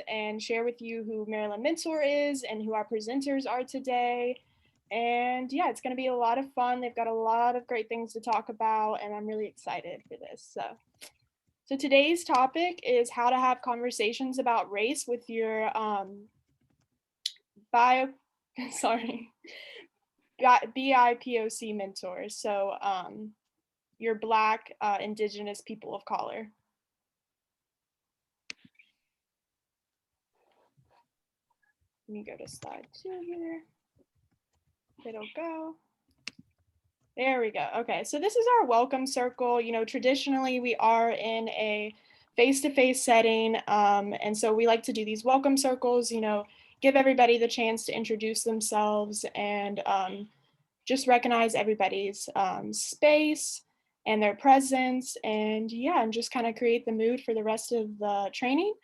and share with you who Maryland Mentor is and who our presenters are today. And yeah, it's going to be a lot of fun. They've got a lot of great things to talk about, and I'm really excited for this. So today's topic is how to have conversations about race with your BIPOC mentors. So your Black, Indigenous people of color. Let me go to slide 2 here. It'll go. There we go. Okay, so this is our welcome circle. You know, traditionally we are in a face-to-face setting, and so we like to do these welcome circles, you know, give everybody the chance to introduce themselves and just recognize everybody's space and their presence, and yeah, and just kind of create the mood for the rest of the training.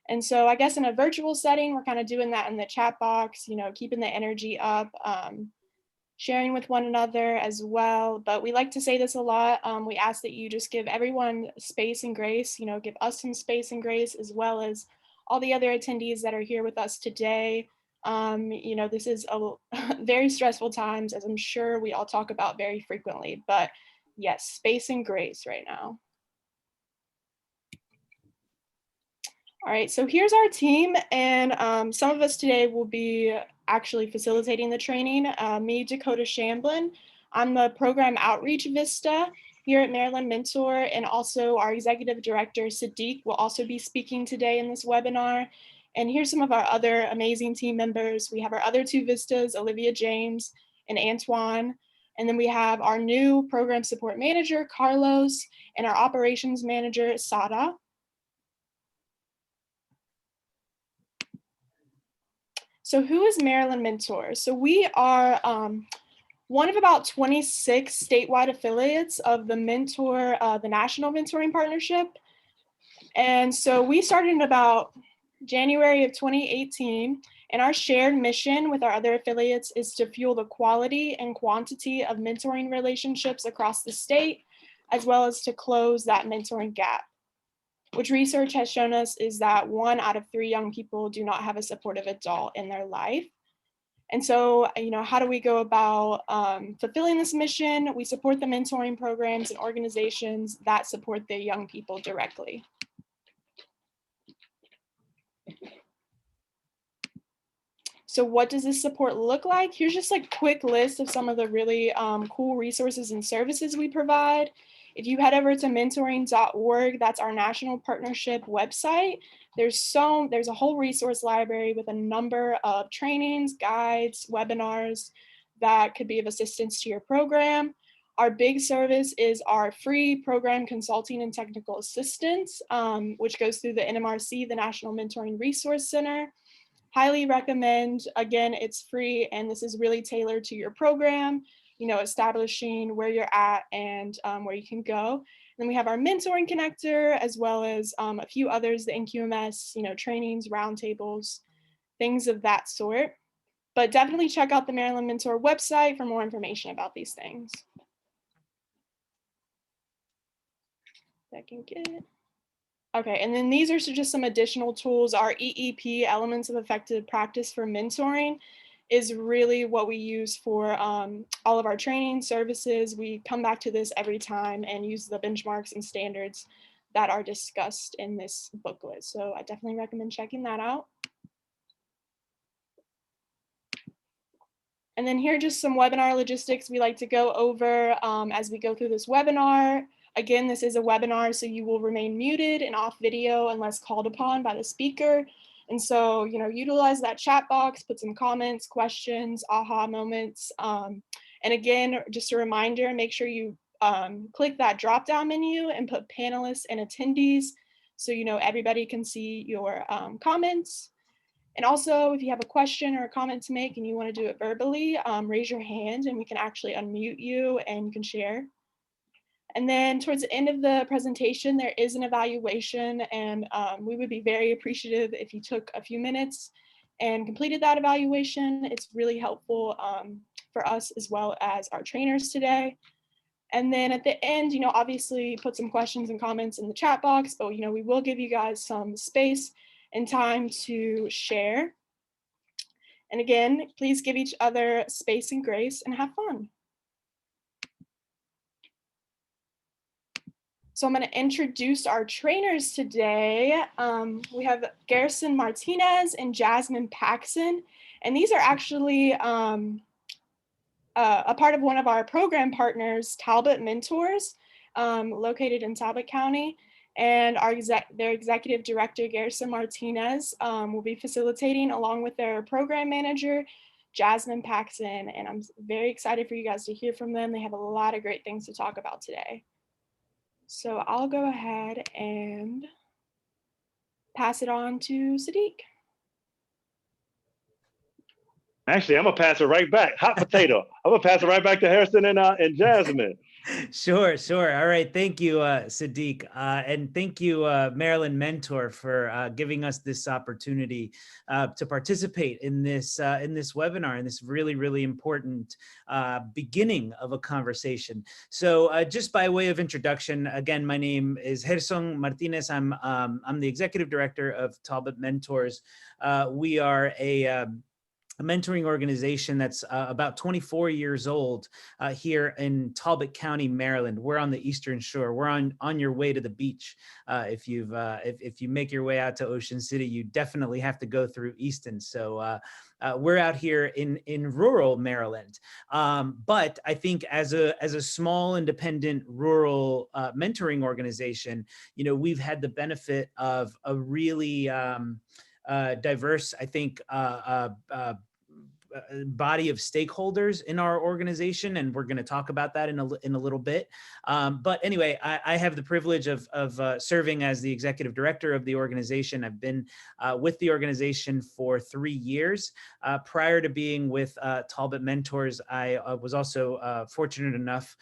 And so I guess in a virtual setting, we're kind of doing that in the chat box, you know, keeping the energy up, sharing with one another as well. But we like to say this a lot. We ask that you just give everyone space and grace, you know, give us some space and grace, as well as all the other attendees that are here with us today. You know, this is a very stressful times, as I'm sure we all talk about very frequently, but yes, space and grace right now. All right, so here's our team, and some of us today will be actually facilitating the training. Me, Dakota Shamblin, I'm the Program Outreach Vista here at Maryland Mentor, and also our Executive Director, Sadiq, will also be speaking today in this webinar. And here's some of our other amazing team members. We have our other two Vistas, Olivia James and Antoine. And then we have our new Program Support Manager, Carlos, and our Operations Manager, Sada. So who is Maryland Mentor? So we are one of about 26 statewide affiliates of the Mentor, the National Mentoring Partnership. And so we started in about January of 2018, and our shared mission with our other affiliates is to fuel the quality and quantity of mentoring relationships across the state, as well as to close that mentoring gap, which research has shown us is that 1 out of 3 young people do not have a supportive adult in their life. And so, you know, how do we go about fulfilling this mission? We support the mentoring programs and organizations that support the young people directly. So what does this support look like? Here's just a quick list of some of the really cool resources and services we provide. If you head over to mentoring.org, that's our national partnership website. There's a whole resource library with a number of trainings, guides, webinars that could be of assistance to your program. Our big service is our free program consulting and technical assistance, which goes through the NMRC, the National Mentoring Resource Center. Highly recommend. Again, it's free, and this is really tailored to your program, you know, establishing where you're at and where you can go. And then we have our mentoring connector, as well as a few others, the NQMS, you know, trainings, roundtables, things of that sort. But definitely check out the Maryland Mentor website for more information about these things. If I can get it. Okay, and then these are just some additional tools. Our EEP, Elements of Effective Practice for Mentoring, is really what we use for all of our training services. We come back to this every time and use the benchmarks and standards that are discussed in this booklet. So I definitely recommend checking that out. And then here are just some webinar logistics we like to go over as we go through this webinar. Again, this is a webinar, so you will remain muted and off video unless called upon by the speaker. And so, you know, utilize that chat box, put some comments, questions, aha moments. And again, just a reminder, make sure you click that drop-down menu and put panelists and attendees so you know everybody can see your comments. And also, if you have a question or a comment to make and you want to do it verbally, raise your hand and we can actually unmute you and you can share. And then towards the end of the presentation, there is an evaluation, and we would be very appreciative if you took a few minutes and completed that evaluation. It's really helpful for us as well as our trainers today. And then at the end, you know, obviously put some questions and comments in the chat box, but, you know, we will give you guys some space and time to share. And again, please give each other space and grace and have fun. So I'm going to introduce our trainers today. We have Garrison Martinez and Jasmine Paxson, and these are actually a part of one of our program partners, Talbot Mentors, located in Talbot County. And their executive director, Garrison Martinez, will be facilitating along with their program manager, Jasmine Paxson. And I'm very excited for you guys to hear from them. They have a lot of great things to talk about today. So I'll go ahead and pass it on to Sadiq. Actually, I'm gonna pass it right back. Hot potato. I'm gonna pass it right back to Harrison and Jasmine. Sure. All right. Thank you, Sadiq. And thank you, Maryland Mentor, for giving us this opportunity to participate in this webinar, and this really, really important beginning of a conversation. So just by way of introduction, again, my name is Gerson Martinez. I'm the executive director of Talbot Mentors. We are a mentoring organization that's about 24 years old here in Talbot County, Maryland. We're on the Eastern Shore. We're on your way to the beach. If you make your way out to Ocean City, you definitely have to go through Easton. So we're out here in rural Maryland. But I think as a small independent rural mentoring organization, we've had the benefit of a really diverse, I think, body of stakeholders in our organization, and we're going to talk about that in a little bit. But anyway, I have the privilege of serving as the executive director of the organization. I've been with the organization for 3 years. Prior to being with Talbot Mentors, I was also fortunate enough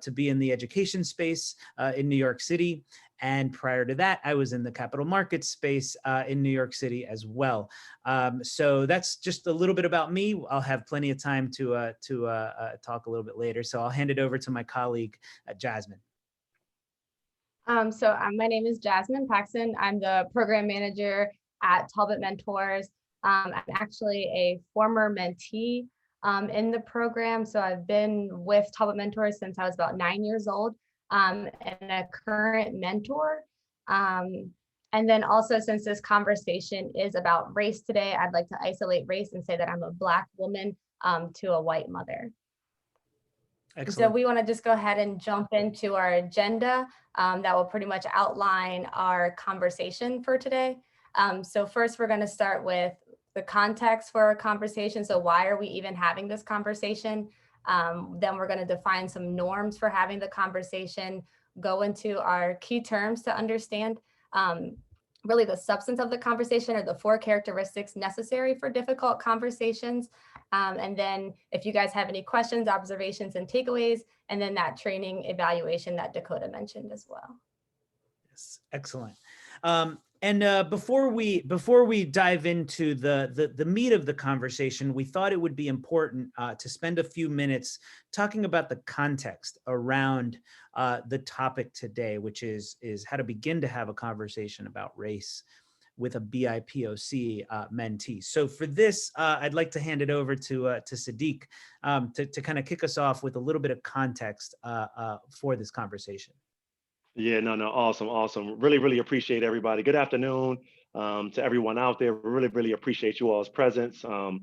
to be in the education space in New York City. And prior to that, I was in the capital markets space in New York City as well. So that's just a little bit about me. I'll have plenty of time to talk a little bit later. So I'll hand it over to my colleague, Jasmine. My name is Jasmine Paxson. I'm the program manager at Talbot Mentors. I'm actually a former mentee in the program. So I've been with Talbot Mentors since I was about 9 years old. And a current mentor. And then also, since this conversation is about race today, I'd like to isolate race and say that I'm a Black woman to a white mother. Excellent. So we want to just go ahead and jump into our agenda that will pretty much outline our conversation for today. So first, we're going to start with the context for our conversation. So why are we even having this conversation? Then we're going to define some norms for having the conversation, go into our key terms to understand really the substance of the conversation, or the 4 characteristics necessary for difficult conversations. And then if you guys have any questions, observations, and takeaways, and then that training evaluation that Dakota mentioned as well. Yes, excellent. And before we dive into the meat of the conversation, we thought it would be important to spend a few minutes talking about the context around the topic today, which is how to begin to have a conversation about race with a BIPOC mentee. So for this, I'd like to hand it over to Sadiq to kind of kick us off with a little bit of context for this conversation. Yeah, no, awesome. Really appreciate everybody. Good afternoon to everyone out there. Really appreciate you all's presence. So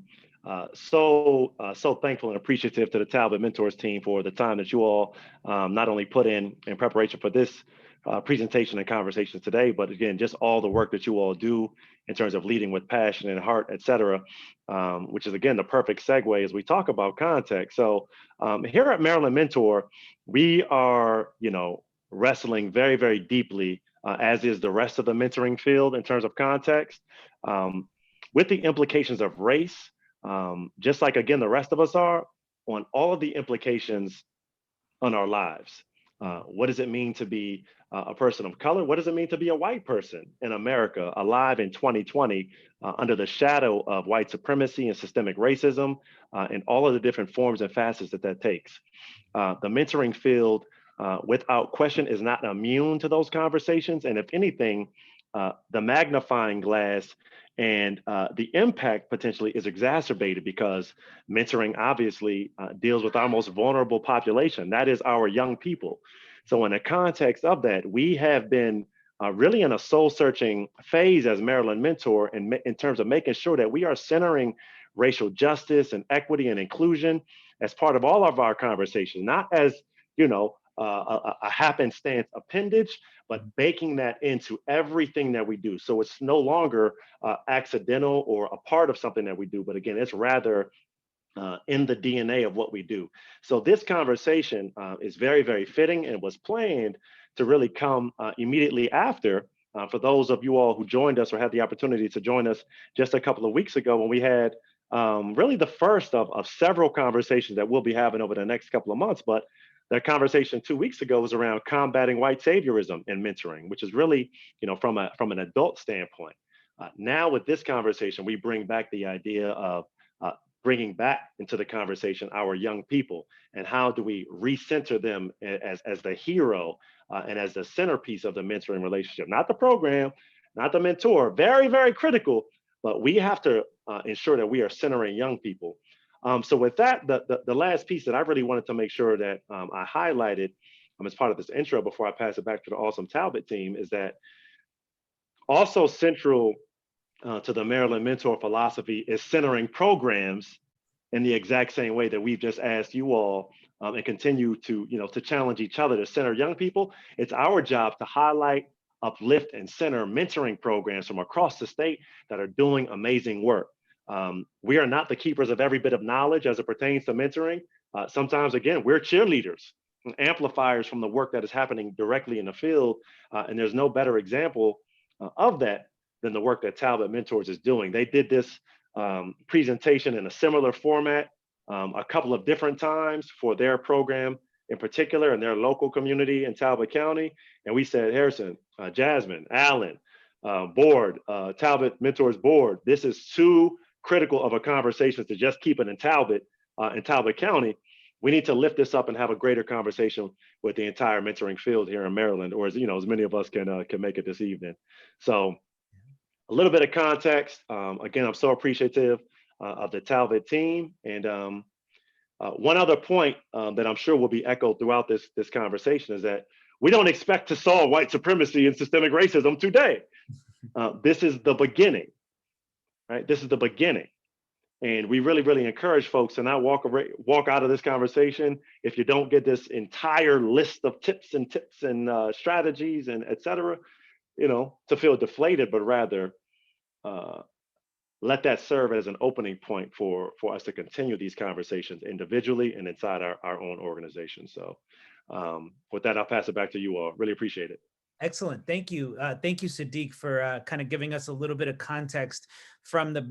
thankful and appreciative to the Talbot Mentors team for the time that you all not only put in preparation for this presentation and conversation today, but again, just all the work that you all do in terms of leading with passion and heart, et cetera, which is again the perfect segue as we talk about context. So here at Maryland Mentor, we are, wrestling very deeply, as is the rest of the mentoring field in terms of context, with the implications of race, just like, again, the rest of us are, on all of the implications on our lives. What does it mean to be a person of color? What does it mean to be a white person in America, alive in 2020, under the shadow of white supremacy and systemic racism, and all of the different forms and facets that takes? The mentoring field, without question, is not immune to those conversations. And if anything, the magnifying glass and the impact potentially is exacerbated because mentoring obviously deals with our most vulnerable population. That is our young people. So in the context of that, we have been really in a soul searching phase as Maryland Mentor in terms of making sure that we are centering racial justice and equity and inclusion as part of all of our conversations, not as, a happenstance appendage, but baking that into everything that we do. So it's no longer accidental or a part of something that we do, but again, it's rather in the DNA of what we do. So this conversation is very, very fitting and was planned to really come immediately after. For those of you all who joined us or had the opportunity to join us just a couple of weeks ago when we had really the first of several conversations that we'll be having over the next couple of months. But that conversation 2 weeks ago was around combating white saviorism and mentoring, which is really, from an adult standpoint. Now with this conversation, we bring back the idea of bringing back into the conversation our young people and how do we recenter them as the hero and as the centerpiece of the mentoring relationship, not the program, not the mentor, very, very critical, but we have to ensure that we are centering young people. So with that, the last piece that I really wanted to make sure that I highlighted as part of this intro before I pass it back to the awesome Talbot team is that also central to the Maryland Mentor philosophy is centering programs in the exact same way that we've just asked you all and continue to, to challenge each other to center young people. It's our job to highlight, uplift, and center mentoring programs from across the state that are doing amazing work. We are not the keepers of every bit of knowledge as it pertains to mentoring. Sometimes, again, we're cheerleaders, amplifiers from the work that is happening directly in the field. And there's no better example of that than the work that Talbot Mentors is doing. They did this presentation in a similar format a couple of different times for their program in particular in their local community in Talbot County. And we said, Harrison, Jasmine, Allen, board, Talbot Mentors board, this is too critical of a conversation to just keep it in Talbot County. We need to lift this up and have a greater conversation with the entire mentoring field here in Maryland, or as many of us can make it this evening. So a little bit of context. Again, I'm so appreciative of the Talbot team. And one other point that I'm sure will be echoed throughout this conversation is that we don't expect to solve white supremacy and systemic racism today. This is the beginning, right? This is the beginning. And we really, really encourage folks to not walk out of this conversation if you don't get this entire list of tips and strategies and et cetera, to feel deflated, but rather let that serve as an opening point for us to continue these conversations individually and inside our own organization. So with that, I'll pass it back to you all. Really appreciate it. Excellent. Thank you. Thank you, Sadiq, for kind of giving us a little bit of context from the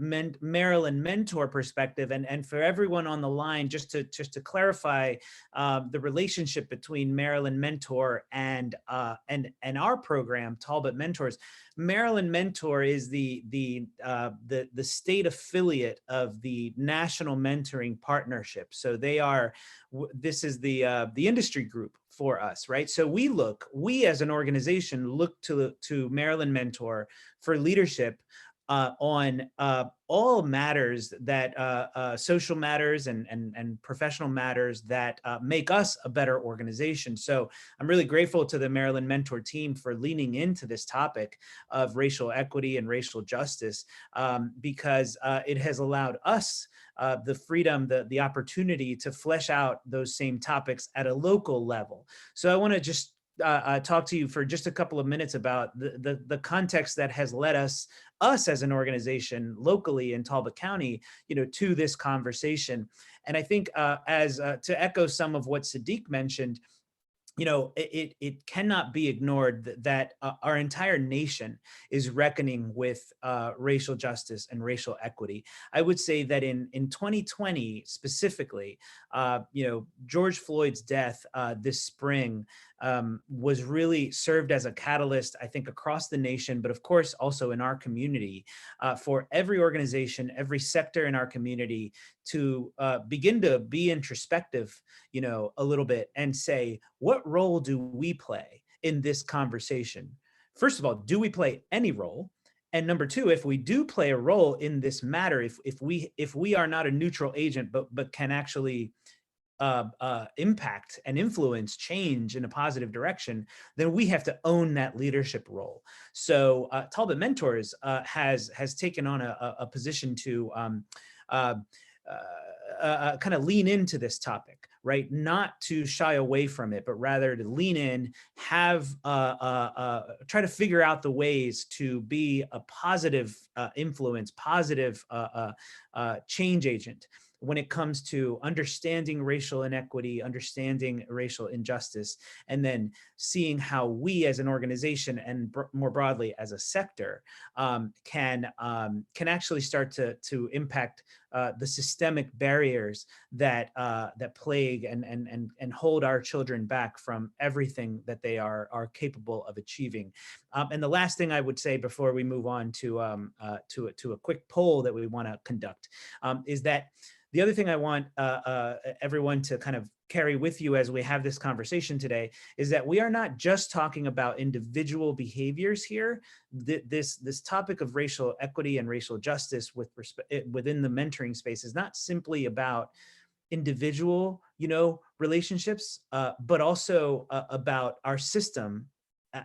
Maryland Mentor perspective. And for everyone on the line, just to clarify the relationship between Maryland Mentor and our program, Talbot Mentors. Maryland Mentor is the state affiliate of the National Mentoring Partnership. So this is the industry group for us, right? So we as an organization look to Maryland Mentor for leadership on all matters that social matters and professional matters that make us a better organization. So I'm really grateful to the Maryland Mentor team for leaning into this topic of racial equity and racial justice because it has allowed us the freedom, the opportunity to flesh out those same topics at a local level. So I want to just talk to you for just a couple of minutes about the context that has led us as an organization locally in Talbot County, to this conversation. And I think as to echo some of what Sadiq mentioned, it cannot be ignored that our entire nation is reckoning with racial justice and racial equity. I would say that in 2020 specifically, George Floyd's death this spring was really served as a catalyst, I think, across the nation, but of course also in our community, for every organization, every sector in our community to begin to be introspective, a little bit and say, what role do we play in this conversation? first of all, do we play any role? And number two, if we do play a role in this matter, if we are not a neutral agent, but can actually impact and influence change in a positive direction, then we have to own that leadership role. So Talbot Mentors has taken on a position to kind of lean into this topic, right? Not to shy away from it, but rather to lean in, have try to figure out the ways to be a positive influence, positive change agent when it comes to understanding racial inequity, understanding racial injustice, and then seeing how we as an organization and more broadly as a sector can actually start to impact the systemic barriers that plague and hold our children back from everything that they are capable of achieving. And the last thing I would say before we move on to a quick poll that we want to conduct is that the other thing I want everyone to kind of carry with you as we have this conversation today is that we are not just talking about individual behaviors here. This topic of racial equity and racial justice within the mentoring space is not simply about individual, relationships, but also about our system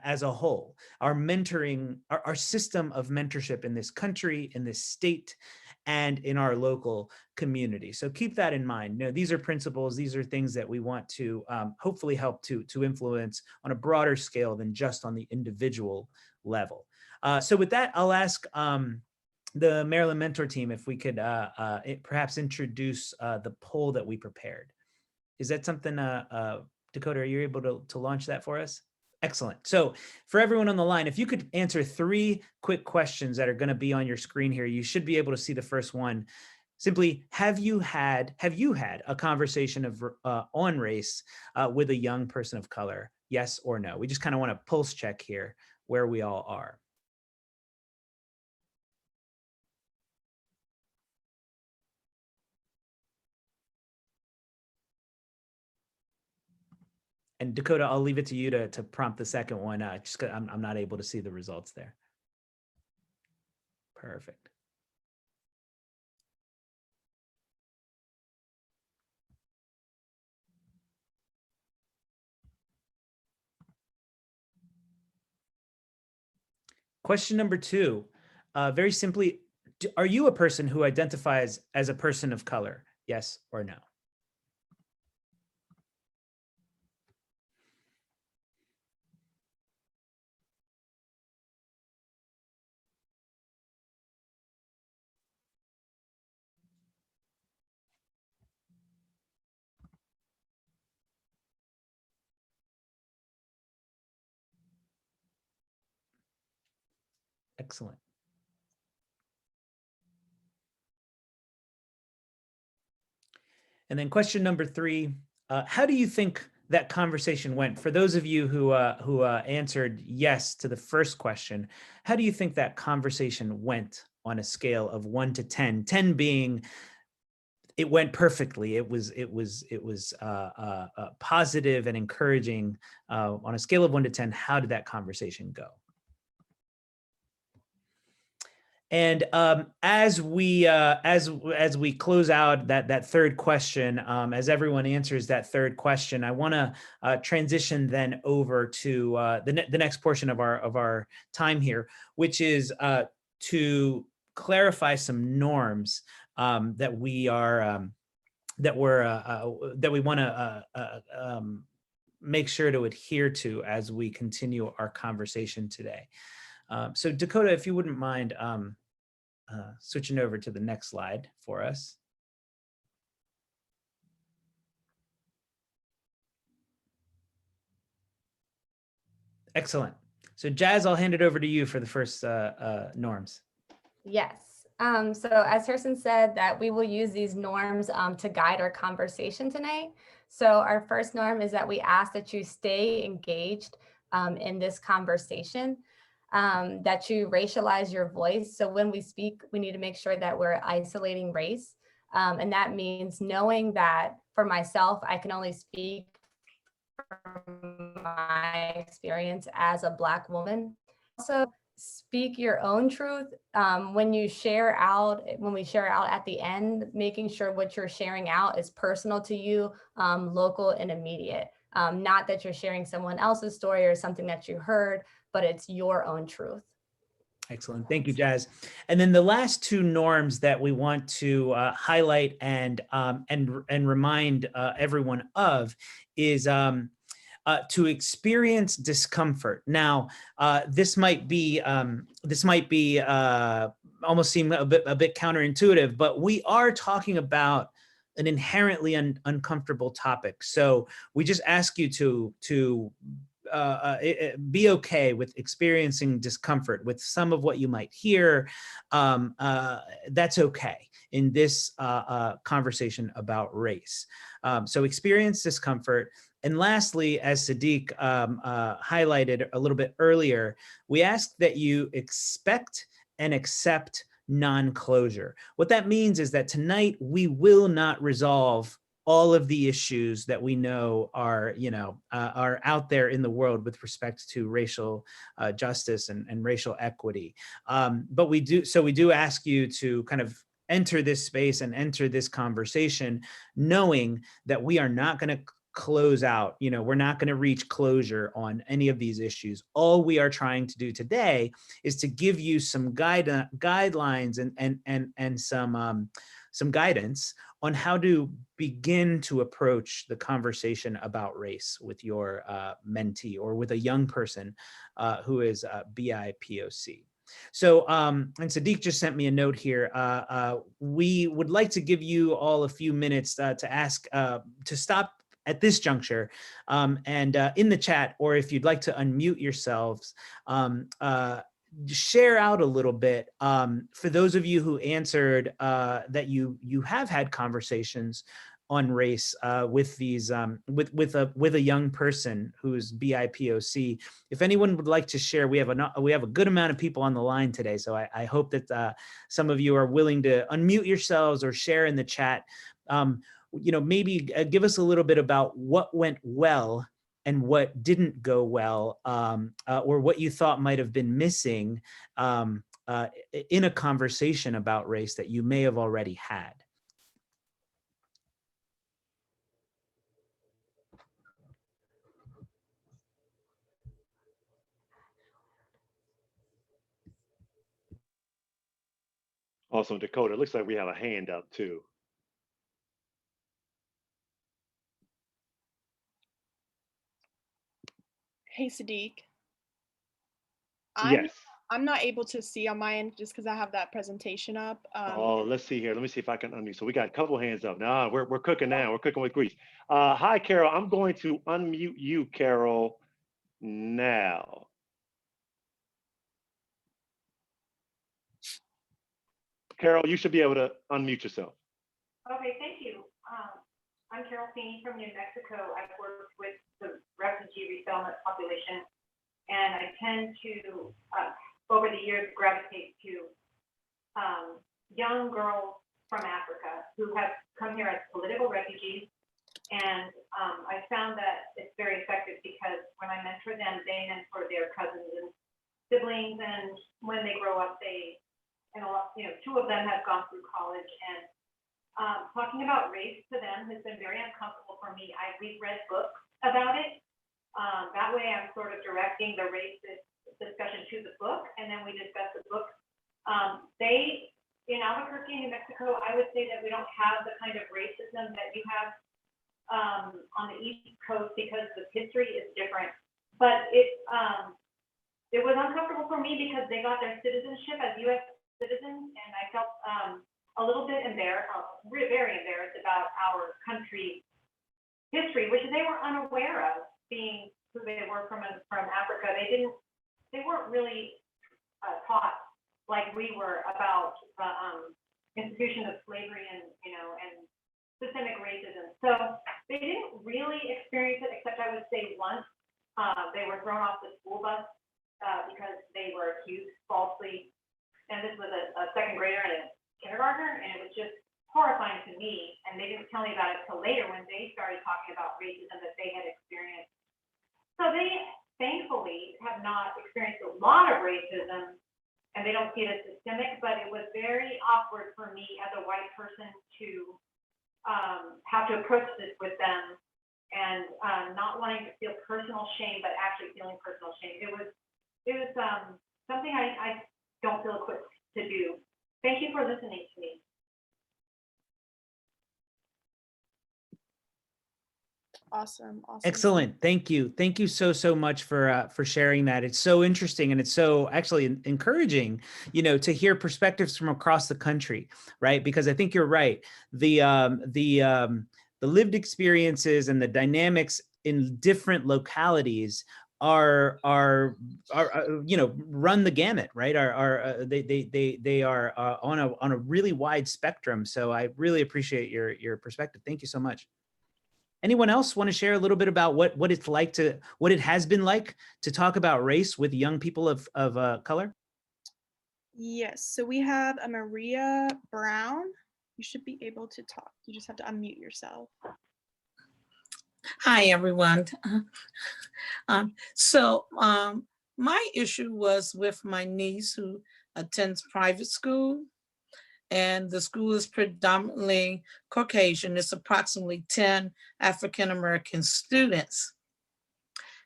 as a whole, our mentoring, our system of mentorship in this country, in this state, and in our local community. So keep that in mind. These are principles, these are things that we want to hopefully help to influence on a broader scale than just on the individual level. So with that, I'll ask the Maryland Mentor team if we could perhaps introduce the poll that we prepared. Is that something, Dakota, are you able to launch that for us? Excellent. So for everyone on the line, if you could answer 3 quick questions that are going to be on your screen here, you should be able to see the first one. Simply, have you had a conversation on race with a young person of color? Yes or no? We just kind of want to pulse check here where we all are. And Dakota, I'll leave it to you to prompt the second one, just 'cause I'm not able to see the results there. Perfect. Question number 2, very simply, are you a person who identifies as a person of color? Yes or no? Excellent. And then question number 3, how do you think that conversation went? For those of you who answered yes to the first question, how do you think that conversation went on a scale of 1 to 10? 10 being it went perfectly. It was positive and encouraging. On a scale of 1 to 10, how did that conversation go? And as we close out that third question, as everyone answers that third question, I want to transition then over to the next portion of our time here, which is to clarify some norms that we are that we want to make sure to adhere to as we continue our conversation today. So Dakota, if you wouldn't mind switching over to the next slide for us. Excellent. So Jazz, I'll hand it over to you for the first norms. Yes. So as Kirsten said, that we will use these norms to guide our conversation tonight. So our first norm is that we ask that you stay engaged in this conversation, that you racialize your voice. So when we speak, we need to make sure that we're isolating race. And that means knowing that for myself, I can only speak from my experience as a Black woman. also speak your own truth. When we share out at the end, making sure what you're sharing out is personal to you, local and immediate. Not that you're sharing someone else's story or something that you heard, but it's your own truth. Excellent. Thank you, Jazz. And then the last two norms that we want to highlight and remind everyone of is to experience discomfort. Now, this might be almost seem a bit counterintuitive, but we are talking about an inherently uncomfortable topic. So we just ask you to be okay with experiencing discomfort with some of what you might hear. That's okay in this conversation about race. So experience discomfort. And lastly, as Sadiq highlighted a little bit earlier, we ask that you expect and accept non-closure. What that means is that tonight we will not resolve all of the issues that we know are, are out there in the world with respect to racial justice and racial equity. But we do ask you to kind of enter this space and enter this conversation, knowing that we are not going to close out, we're not going to reach closure on any of these issues. All we are trying to do today is to give you some guidelines and some guidance on how to begin to approach the conversation about race with your mentee or with a young person who is BIPOC. So, and Sadiq just sent me a note here. We would like to give you all a few minutes to ask, to stop at this juncture and in the chat, or if you'd like to unmute yourselves, share out a little bit. For those of you who answered that you have had conversations on race with these with a young person who's BIPOC. If anyone would like to share, we have a good amount of people on the line today, so I hope that some of you are willing to unmute yourselves or share in the chat. Maybe give us a little bit about what went well and what didn't go well, or what you thought might have been missing in a conversation about race that you may have already had. Awesome, Dakota. It looks like we have a hand up too. Hey, Sadiq. Yes. I'm not able to see on my end just because I have that presentation up. Let's see here. Let me see if I can unmute. So we got a couple hands up. Now we're cooking now. We're cooking with grease. Hi, Carol. I'm going to unmute you, Carol, now. Carol, you should be able to unmute yourself. Okay, thank you. I'm Carol Feeney from New Mexico. I've worked with the refugee resettlement population, and I tend to, over the years, gravitate to young girls from Africa who have come here as political refugees. And I found that it's very effective because when I mentor them, they mentor their cousins and siblings, and when they grow up, two of them have gone through college, and talking about race to them has been very uncomfortable for me. We've read books about it. That way I'm sort of directing the race discussion to the book, and then we discuss the book. In Albuquerque, New Mexico, I would say that we don't have the kind of racism that you have on the East Coast because the history is different. But it was uncomfortable for me because they got their citizenship as U.S. citizens, and I felt a little bit embarrassed, very embarrassed about our country's history, which they were unaware of, being who they were from Africa. They weren't really taught like we were about the institution of slavery and systemic racism. So they didn't really experience it, except I would say once they were thrown off the school bus because they were accused falsely. And this was a second grader and a kindergartner, and it was just horrifying to me. And they didn't tell me about it until later when they started talking about racism that they had experienced. So they thankfully have not experienced a lot of racism, and they don't see it as systemic, but it was very awkward for me as a white person to have to approach this with them, and not wanting to feel personal shame, but actually feeling personal shame. It was something I don't feel equipped to do. Thank you for listening to me. Awesome. Awesome. Excellent. Thank you. Thank you so much for sharing that. It's so interesting, and it's so actually encouraging, to hear perspectives from across the country, right? Because I think you're right. The lived experiences and the dynamics in different localities are run the gamut, right? They are on a really wide spectrum. So I really appreciate your perspective. Thank you so much. Anyone else want to share a little bit about what it has been like to talk about race with young people of color? Yes, so we have a Maria Brown. You should be able to talk. You just have to unmute yourself. Hi, everyone. My issue was with my niece who attends private school, and the school is predominantly Caucasian. It's approximately 10 African-American students.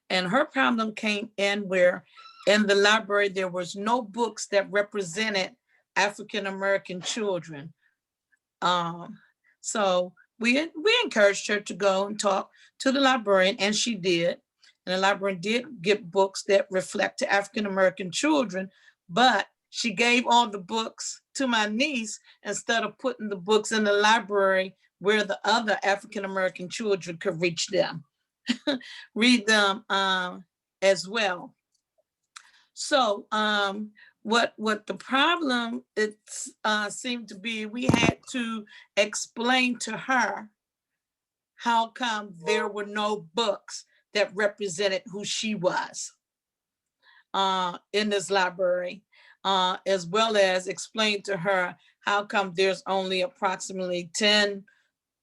And her problem came in where in the library, there was no books that represented African-American children. So we encouraged her to go and talk to the librarian, and she did. And the librarian did get books that reflect African-American children, but she gave all the books to my niece instead of putting the books in the library where the other African-American children could reach them, read them as well. So what the problem seemed to be, we had to explain to her how come there were no books that represented who she was in this library, as well as explain to her how come there's only approximately 10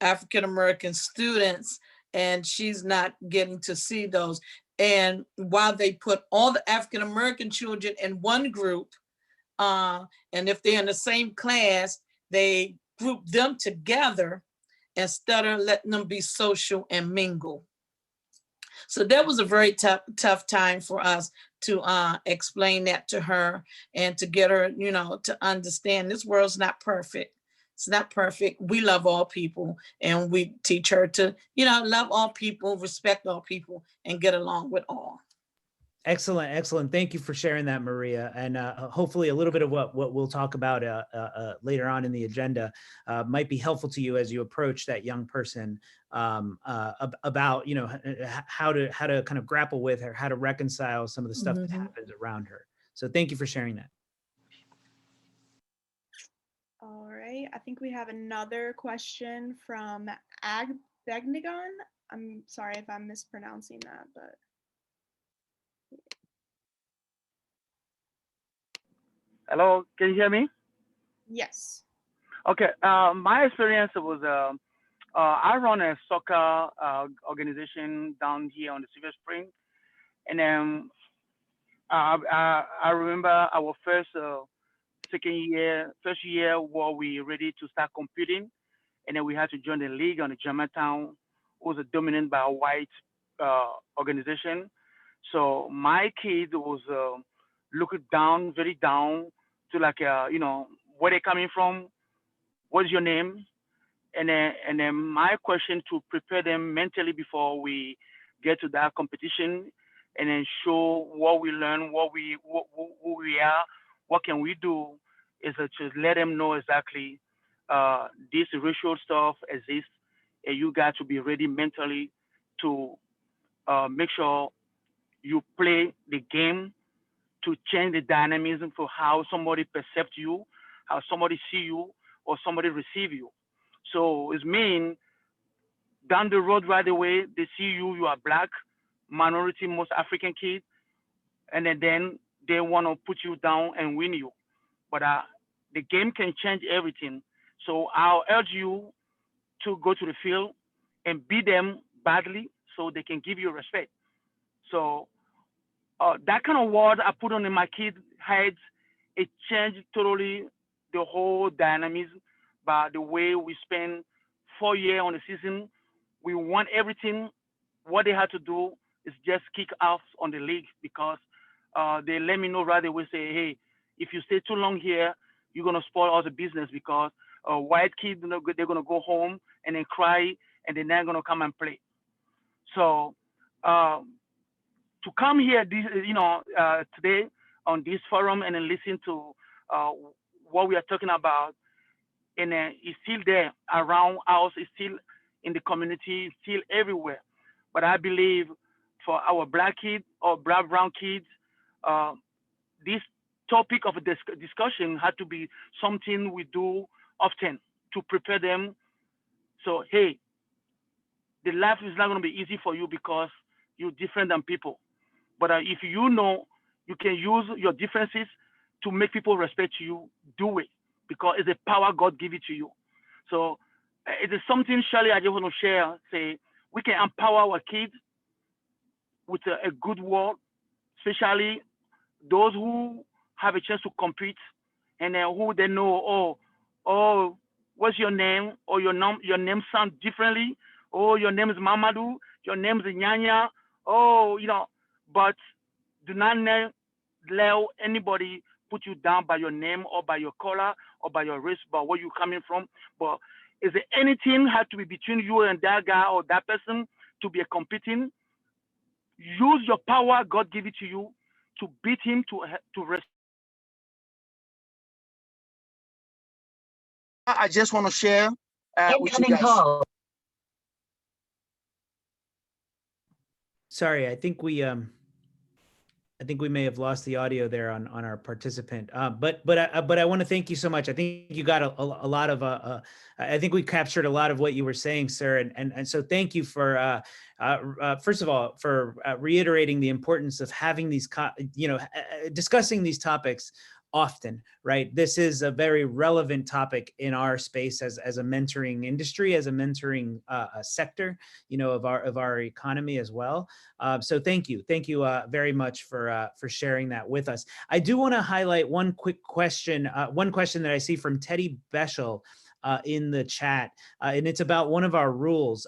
African-American students and she's not getting to see those. And while they put all the African-American children in one group, and if they're in the same class, they group them together instead of letting them be social and mingle. So that was a very tough time for us to explain that to her and to get her, to understand this world's not perfect. It's not perfect. We love all people, and we teach her to, love all people, respect all people, and get along with all. Excellent, excellent. Thank you for sharing that, Maria. And hopefully a little bit of what we'll talk about later on in the agenda might be helpful to you as you approach that young person about, how to kind of grapple with her, how to reconcile some of the stuff that happens around her. So thank you for sharing that. All right, I think we have another question from Agnegon. I'm sorry if I'm mispronouncing that, but. Hello, can you hear me? Yes. Okay, my experience was I run a soccer organization down here on the Silver Spring, and then I remember our first year where we ready to start competing, and then we had to join the league on the Germantown, was dominated by a white organization. So my kid was looking down, very down to like where they coming from, what's your name, and then my question to prepare them mentally before we get to that competition, and then show what we learn, who we are, what can we do, is to let them know exactly this racial stuff exists, and you got to be ready mentally to make sure you play the game to change the dynamism for how somebody perceives you, how somebody see you, or somebody receive you. So it means down the road right away, they see you are black, minority, most African kid, and then they want to put you down and win you. But the game can change everything. So I'll urge you to go to the field and beat them badly so they can give you respect. So that kind of word I put on in my kids' heads, it changed totally the whole dynamism by the way we spend 4 years on the season. We want everything. What they had to do is just kick off on the league because they let me know right away, say, hey, if you stay too long here, you're going to spoil all the business because white kids, they're going to go home and then cry and they're not going to come and play. So to come here, today on this forum and then listen to what we are talking about, and it's still there around us, it's still in the community, it's still everywhere. But I believe for our black kids or black brown kids, this topic of discussion had to be something we do often to prepare them. So, hey, the life is not going to be easy for you because you're different than people. But if you know you can use your differences to make people respect you, do it because it's a power God give it to you. So it is something, Shirley, I just want to share. Say we can empower our kids with a good word, especially those who have a chance to compete and who they know, oh, what's your name? Or your name sounds differently. Oh, your name is Mamadou. Your name is Nyanya. Oh, but do not let anybody put you down by your name or by your color or by your race, by where you're coming from. But is there anything have to be between you and that guy or that person to be a competing? Use your power, God give it to you, to beat him, to rest. I just want to share with you Incoming guys. call. Sorry, I think we may have lost the audio there on our participant. But I want to thank you so much. I think you got a lot of I think we captured a lot of what you were saying, sir. And so thank you for first of all for reiterating the importance of having these discussing these topics often, right? This is a very relevant topic in our space as a mentoring industry, as a mentoring sector, of our economy as well. So thank you very much for sharing that with us. I do want to highlight one quick question, one question that I see from Teddy Beschel in the chat, and it's about one of our rules.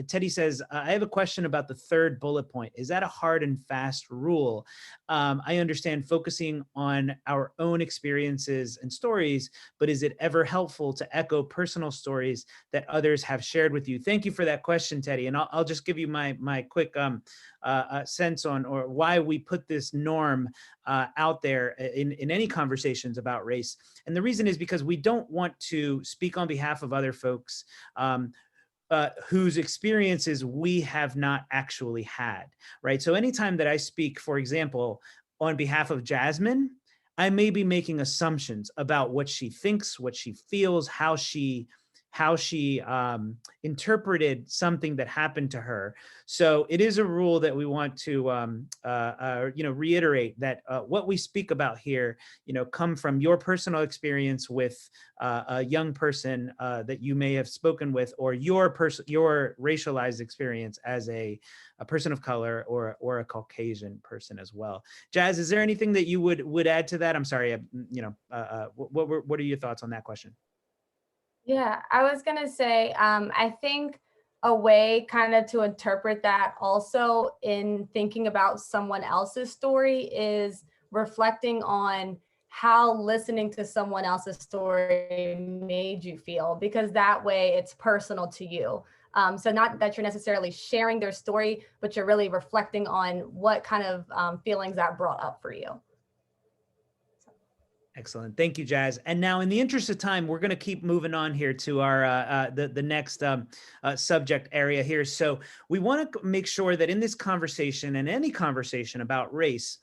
Teddy says, I have a question about the third bullet point. Is that a hard and fast rule? I understand focusing on our own experiences and stories, but is it ever helpful to echo personal stories that others have shared with you? Thank you for that question, Teddy. And I'll just give you my quick sense on or why we put this norm out there in any conversations about race. And the reason is because we don't want to speak on behalf of other folks whose experiences we have not actually had, right? So anytime that I speak, for example, on behalf of Jasmine, I may be making assumptions about what she thinks, what she feels, how she interpreted something that happened to her. So it is a rule that we want to reiterate that what we speak about here, come from your personal experience with a young person that you may have spoken with, or your racialized experience as a person of color or a Caucasian person as well. Jazz, is there anything that you would add to that? I'm sorry, what are your thoughts on that question? Yeah, I was going to say, I think a way kind of to interpret that also in thinking about someone else's story is reflecting on how listening to someone else's story made you feel, because that way it's personal to you. So not that you're necessarily sharing their story, but you're really reflecting on what kind of feelings that brought up for you. Excellent. Thank you, Jazz. And now in the interest of time, we're going to keep moving on here to our the next subject area here. So we want to make sure that in this conversation and any conversation about race,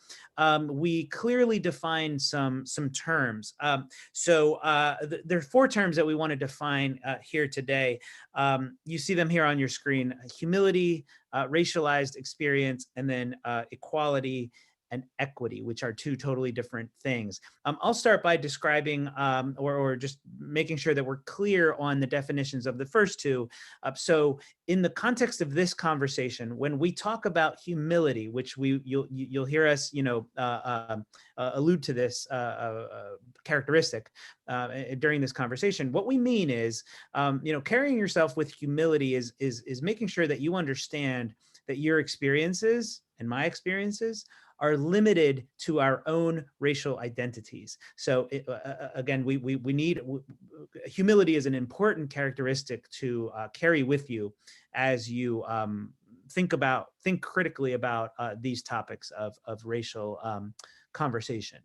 we clearly define some terms. There are 4 terms that we want to define here today. You see them here on your screen: humility, racialized experience, and then equality and equity, which are two totally different things. I'll start by describing or just making sure that we're clear on the definitions of the first two. So in the context of this conversation, when we talk about humility, which you'll hear us, allude to this characteristic during this conversation, what we mean is, carrying yourself with humility is making sure that you understand that your experiences and my experiences are limited to our own racial identities. So again, we need humility is an important characteristic to carry with you as you think critically about these topics of racial conversation.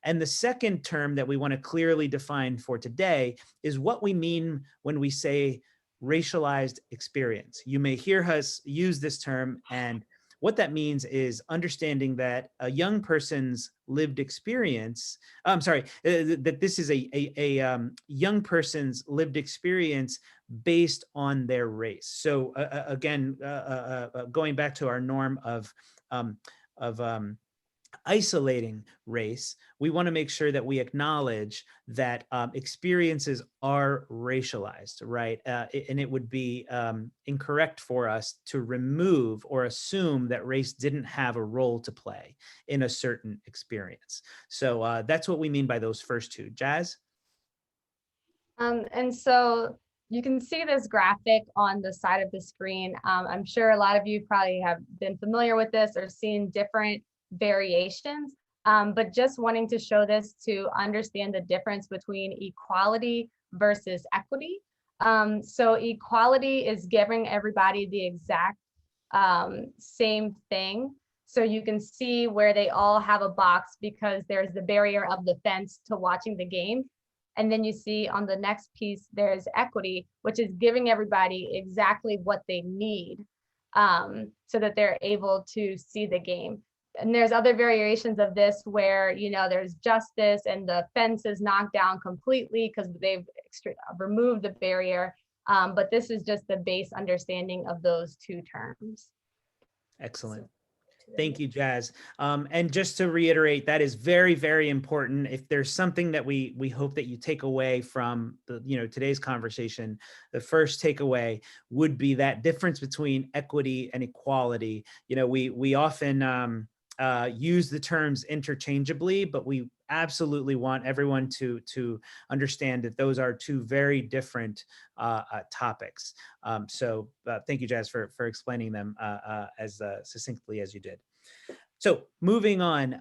And the second term that we want to clearly define for today is what we mean when we say racialized experience. You may hear us use this term, and what that means is understanding that a young person's lived experience, that this is a young person's lived experience based on their race. So again, going back to our norm of isolating race, we want to make sure that we acknowledge that experiences are racialized, right? And it would be incorrect for us to remove or assume that race didn't have a role to play in a certain experience. So that's what we mean by those first two. Jazz? And so you can see this graphic on the side of the screen. I'm sure a lot of you probably have been familiar with this or seen different variations, but just wanting to show this to understand the difference between equality versus equity. So equality is giving everybody the exact same thing. So you can see where they all have a box because there's the barrier of the fence to watching the game. And then you see on the next piece, there's equity, which is giving everybody exactly what they need so that they're able to see the game. And there's other variations of this where, there's justice and the fence is knocked down completely because they've removed the barrier. But this is just the base understanding of those two terms. Excellent. Thank you, Jazz. And just to reiterate, that is very, very important. If there's something that we hope that you take away from today's conversation, the first takeaway would be that difference between equity and equality. We often use the terms interchangeably, but we absolutely want everyone to understand that those are two very different topics. So thank you, Jazz, for explaining them as succinctly as you did. So moving on,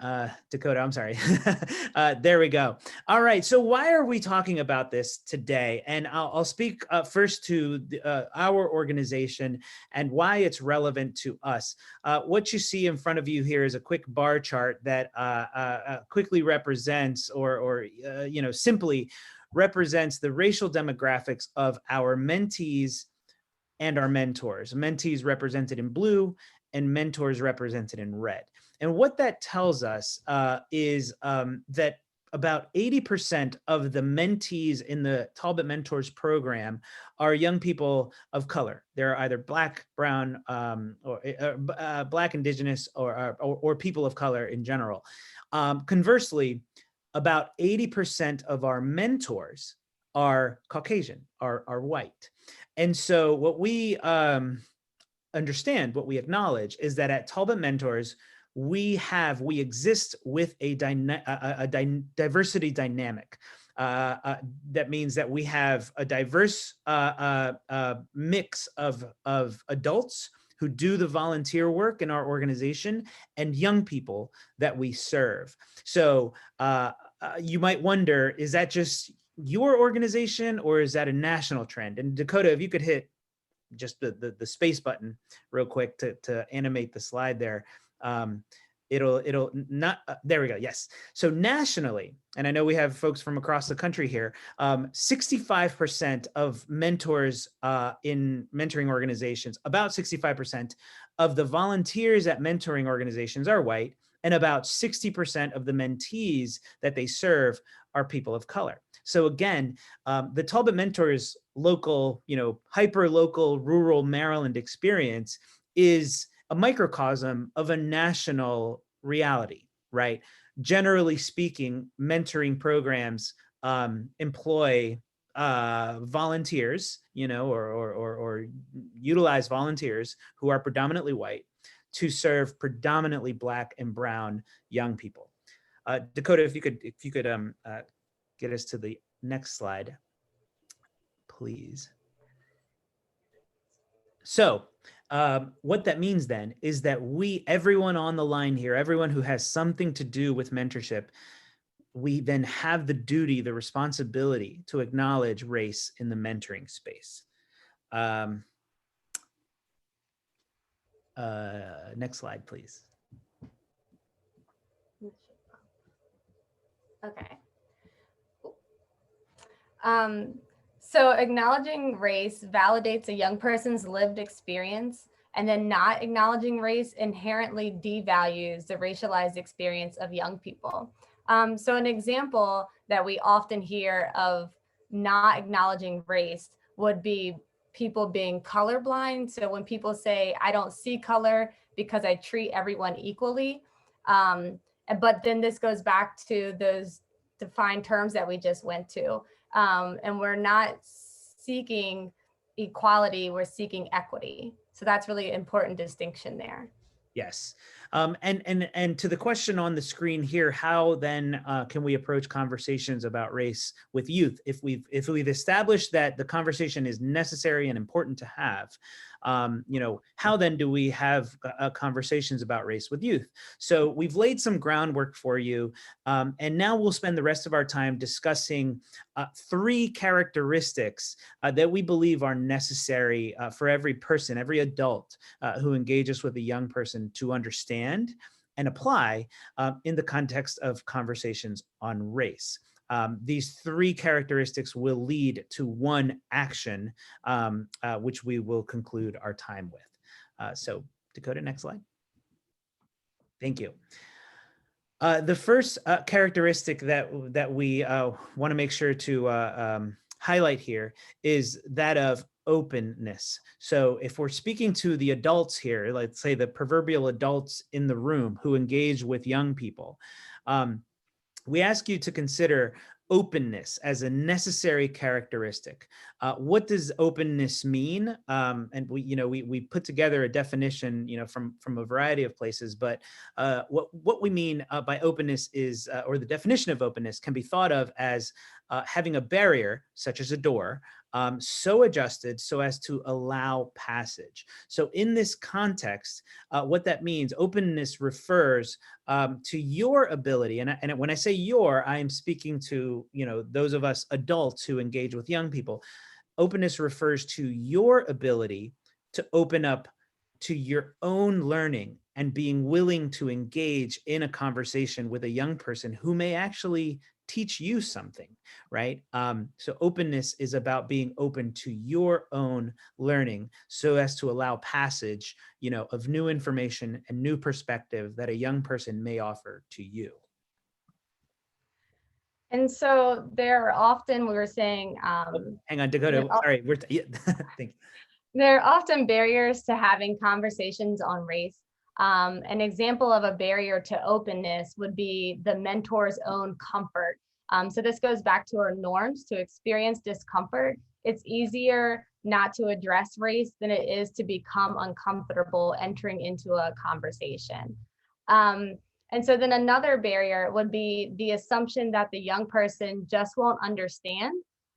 Dakota, I'm sorry. There we go. All right. So why are we talking about this today? And I'll speak first to our organization and why it's relevant to us. What you see in front of you here is a quick bar chart that quickly represents or simply represents the racial demographics of our mentees and our mentors. Mentees represented in blue and mentors represented in red. And what that tells us is that about 80% of the mentees in the Talbot Mentors program are young people of color. They're either Black, brown, or Black, Indigenous, or people of color in general. Conversely, about 80% of our mentors are Caucasian, are white. And so what we understand, what we acknowledge is that at Talbot Mentors, we exist with a diversity dynamic. That means that we have a diverse mix of adults who do the volunteer work in our organization and young people that we serve. So you might wonder, is that just your organization or is that a national trend? And Dakota, if you could hit just the space button real quick to animate the slide there. It'll not, there we go. Yes. So nationally, and I know we have folks from across the country here, 65% of mentors in mentoring organizations, about 65% of the volunteers at mentoring organizations are white, and about 60% of the mentees that they serve are people of color. So again, the Talbot Mentors local, hyper-local rural Maryland experience is a microcosm of a national reality. right? Generally speaking, mentoring programs employ volunteers, or utilize volunteers who are predominantly white to serve predominantly Black and brown young people. Dakota, if you could get us to the next slide, please. So what that means then is that everyone on the line here, everyone who has something to do with mentorship, we then have the duty, the responsibility to acknowledge race in the mentoring space. Next slide, please. Okay. So acknowledging race validates a young person's lived experience, and then not acknowledging race inherently devalues the racialized experience of young people. So an example that we often hear of not acknowledging race would be people being colorblind. So when people say, I don't see color because I treat everyone equally. But then this goes back to those defined terms that we just went to. And we're not seeking equality, we're seeking equity. So that's really an important distinction there. Yes. And to the question on the screen here, how then can we approach conversations about race with youth? If we've established that the conversation is necessary and important to have, how then do we have conversations about race with youth? So we've laid some groundwork for you, and now we'll spend the rest of our time discussing 3 characteristics that we believe are necessary for every person, every adult who engages with a young person to understand and apply in the context of conversations on race. These 3 characteristics will lead to one action, which we will conclude our time with. So Dakota, next slide. Thank you. The first characteristic that we want to make sure to highlight here is that of openness. So if we're speaking to the adults here, let's say the proverbial adults in the room who engage with young people, we ask you to consider openness as a necessary characteristic. What does openness mean? And we put together a definition, from a variety of places, but what we mean by openness is, or the definition of openness can be thought of as having a barrier, such as a door, so adjusted so as to allow passage. So in this context, what that means, openness refers to your ability, and when I say your, I am speaking to those of us adults who engage with young people. Openness refers to your ability to open up to your own learning and being willing to engage in a conversation with a young person who may actually teach you something, right? So openness is about being open to your own learning so as to allow passage, of new information and new perspective that a young person may offer to you. And so there are often, we were saying, hang on, Dakota, sorry, thank you. There are often barriers to having conversations on race. An example of a barrier to openness would be the mentor's own comfort. So this goes back to our norms. To experience discomfort, it's easier not to address race than it is to become uncomfortable entering into a conversation. And so then another barrier would be the assumption that the young person just won't understand.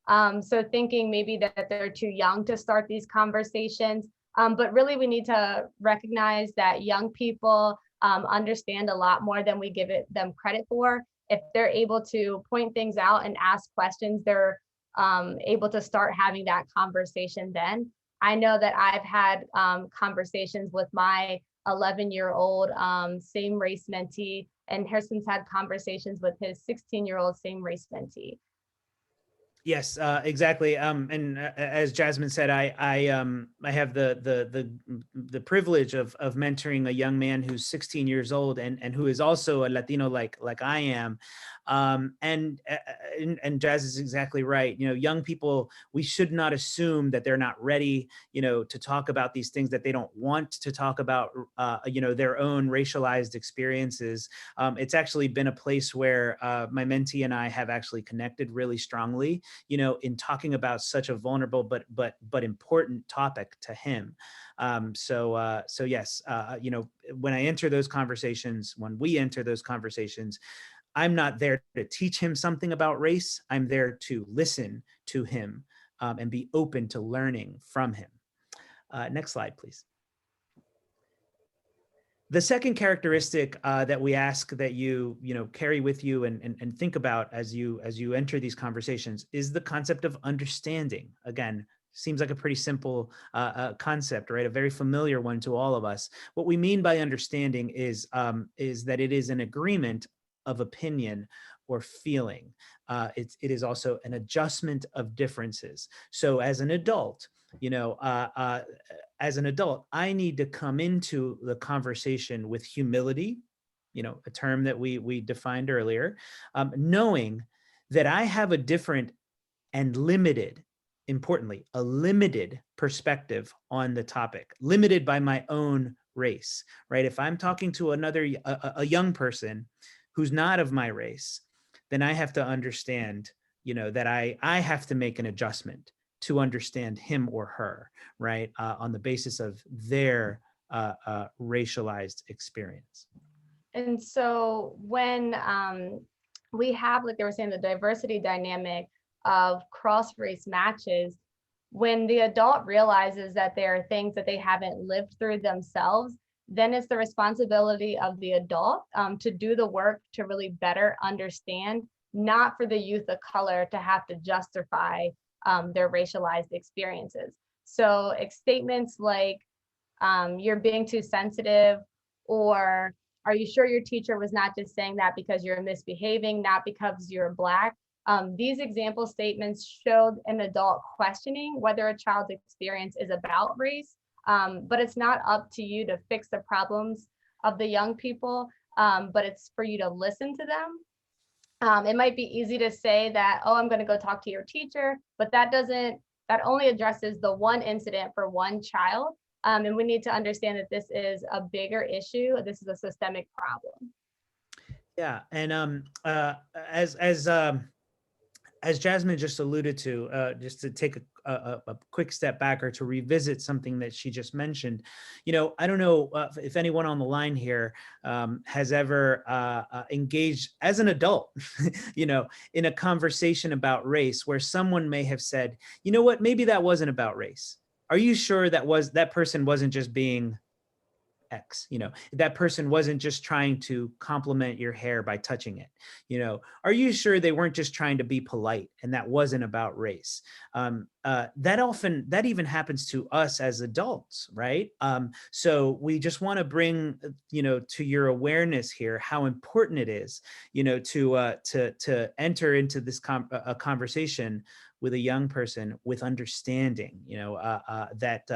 So thinking maybe that they're too young to start these conversations, but really we need to recognize that young people understand a lot more than we give them credit for. If they're able to point things out and ask questions, they're able to start having that conversation then. I know that I've had conversations with my 11-year-old same race mentee, and Harrison's had conversations with his 16-year-old same race mentee. Yes, exactly. And as Jasmine said, I have the privilege of mentoring a young man who's 16 years old and who is also a Latino like I am. And Jazz is exactly right. You know, young people, we should not assume that they're not ready, you know, to talk about these things, that they don't want to talk about, you know, their own racialized experiences. It's actually been a place where my mentee and I have actually connected really strongly, you know, in talking about such a vulnerable but important topic to him. So yes, you know, when I enter those conversations, when we enter those conversations, I'm not there to teach him something about race. I'm there to listen to him and be open to learning from him. Next slide, please. The second characteristic that we ask that you know, carry with you and think about as you enter these conversations is the concept of understanding. Again, seems like a pretty simple concept, right? A very familiar one to all of us. What we mean by understanding is that it is an agreement of opinion or feeling. It is also an adjustment of differences. So as an adult, you know, as an adult, I need to come into the conversation with humility, you know, a term that we defined earlier, knowing that I have a different and limited, importantly, a limited perspective on the topic, limited by my own race, right? If I'm talking to a young person who's not of my race, then I have to understand, you know, that I have to make an adjustment to understand him or her, right? On the basis of their racialized experience. And so when we have, like they were saying, the diversity dynamic of cross-race matches, when the adult realizes that there are things that they haven't lived through themselves, then it's the responsibility of the adult to do the work to really better understand, not for the youth of color to have to justify their racialized experiences. So statements like, you're being too sensitive, or are you sure your teacher was not just saying that because you're misbehaving, not because you're Black? These example statements showed an adult questioning whether a child's experience is about race, but it's not up to you to fix the problems of the young people, but it's for you to listen to them. It might be easy to say that, oh, I'm going to go talk to your teacher, but that only addresses the one incident for one child. And we need to understand that this is a bigger issue. This is a systemic problem. Yeah, and as Jasmine just alluded to, just to take a quick step back or to revisit something that she just mentioned, you know, I don't know if anyone on the line here has ever engaged as an adult, you know, in a conversation about race where someone may have said, you know what, maybe that wasn't about race. Are you sure that person wasn't just being X, you know, that person wasn't just trying to compliment your hair by touching it, you know, are you sure they weren't just trying to be polite and that wasn't about race? That even happens to us as adults, right? So we just want to bring, you know, to your awareness here, how important it is, you know, to enter into this a conversation with a young person with understanding, you know, that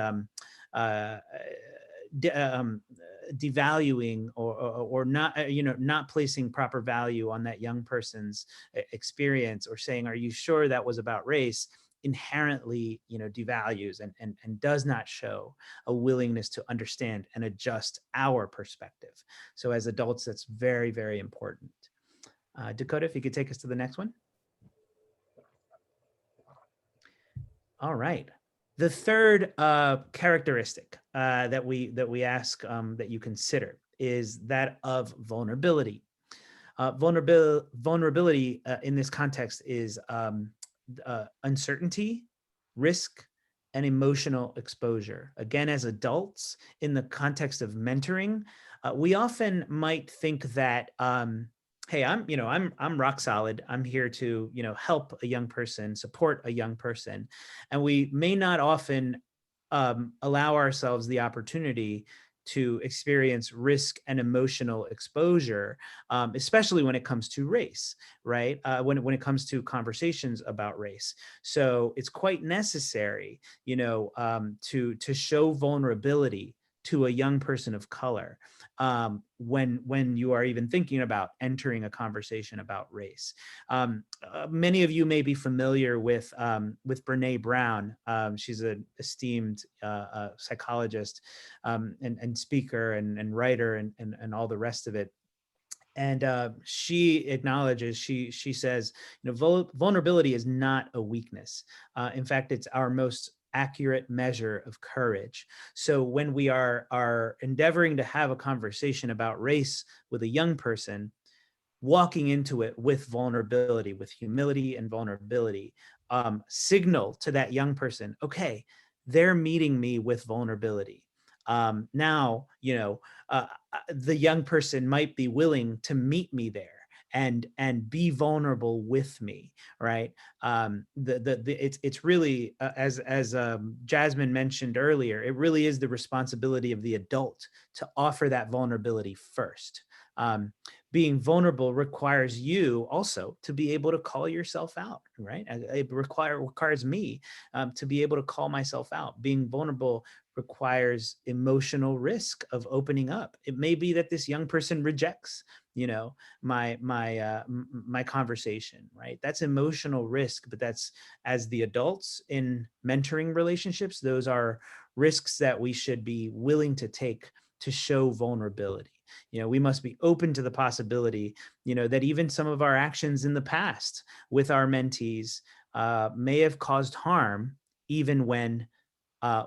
devaluing or not, you know, not placing proper value on that young person's experience, or saying, are you sure that was about race, inherently, you know, devalues and does not show a willingness to understand and adjust our perspective. So as adults, that's very, very important. Dakota, if you could take us to the next one. All right. The third characteristic that we ask that you consider is that of vulnerability. Vulnerability in this context is uncertainty, risk, and emotional exposure. Again, as adults, in the context of mentoring, we often might think that, hey, I'm rock solid. I'm here to, you know, help a young person, support a young person, and we may not often allow ourselves the opportunity to experience risk and emotional exposure, especially when it comes to race, right? When it comes to conversations about race. So it's quite necessary, you know, to show vulnerability to a young person of color when you are even thinking about entering a conversation about race. Many of you may be familiar with Brene Brown. She's an esteemed psychologist and speaker and writer and all the rest of it. And she acknowledges, she says, vulnerability is not a weakness. In fact, it's our most accurate measure of courage. So when we are endeavoring to have a conversation about race with a young person, walking into it with vulnerability, with humility and vulnerability, signal to that young person, okay, they're meeting me with vulnerability. Now, the young person might be willing to meet me there and be vulnerable with me, right? It's really as Jasmine mentioned earlier, it really is the responsibility of the adult to offer that vulnerability first. Being vulnerable requires you also to be able to call yourself out, right? It requires me to be able to call myself out. Being vulnerable requires emotional risk of opening up. It may be that this young person rejects, my conversation, right? That's emotional risk, but that's, as the adults in mentoring relationships, those are risks that we should be willing to take to show vulnerability. We must be open to the possibility, that even some of our actions in the past with our mentees may have caused harm, even when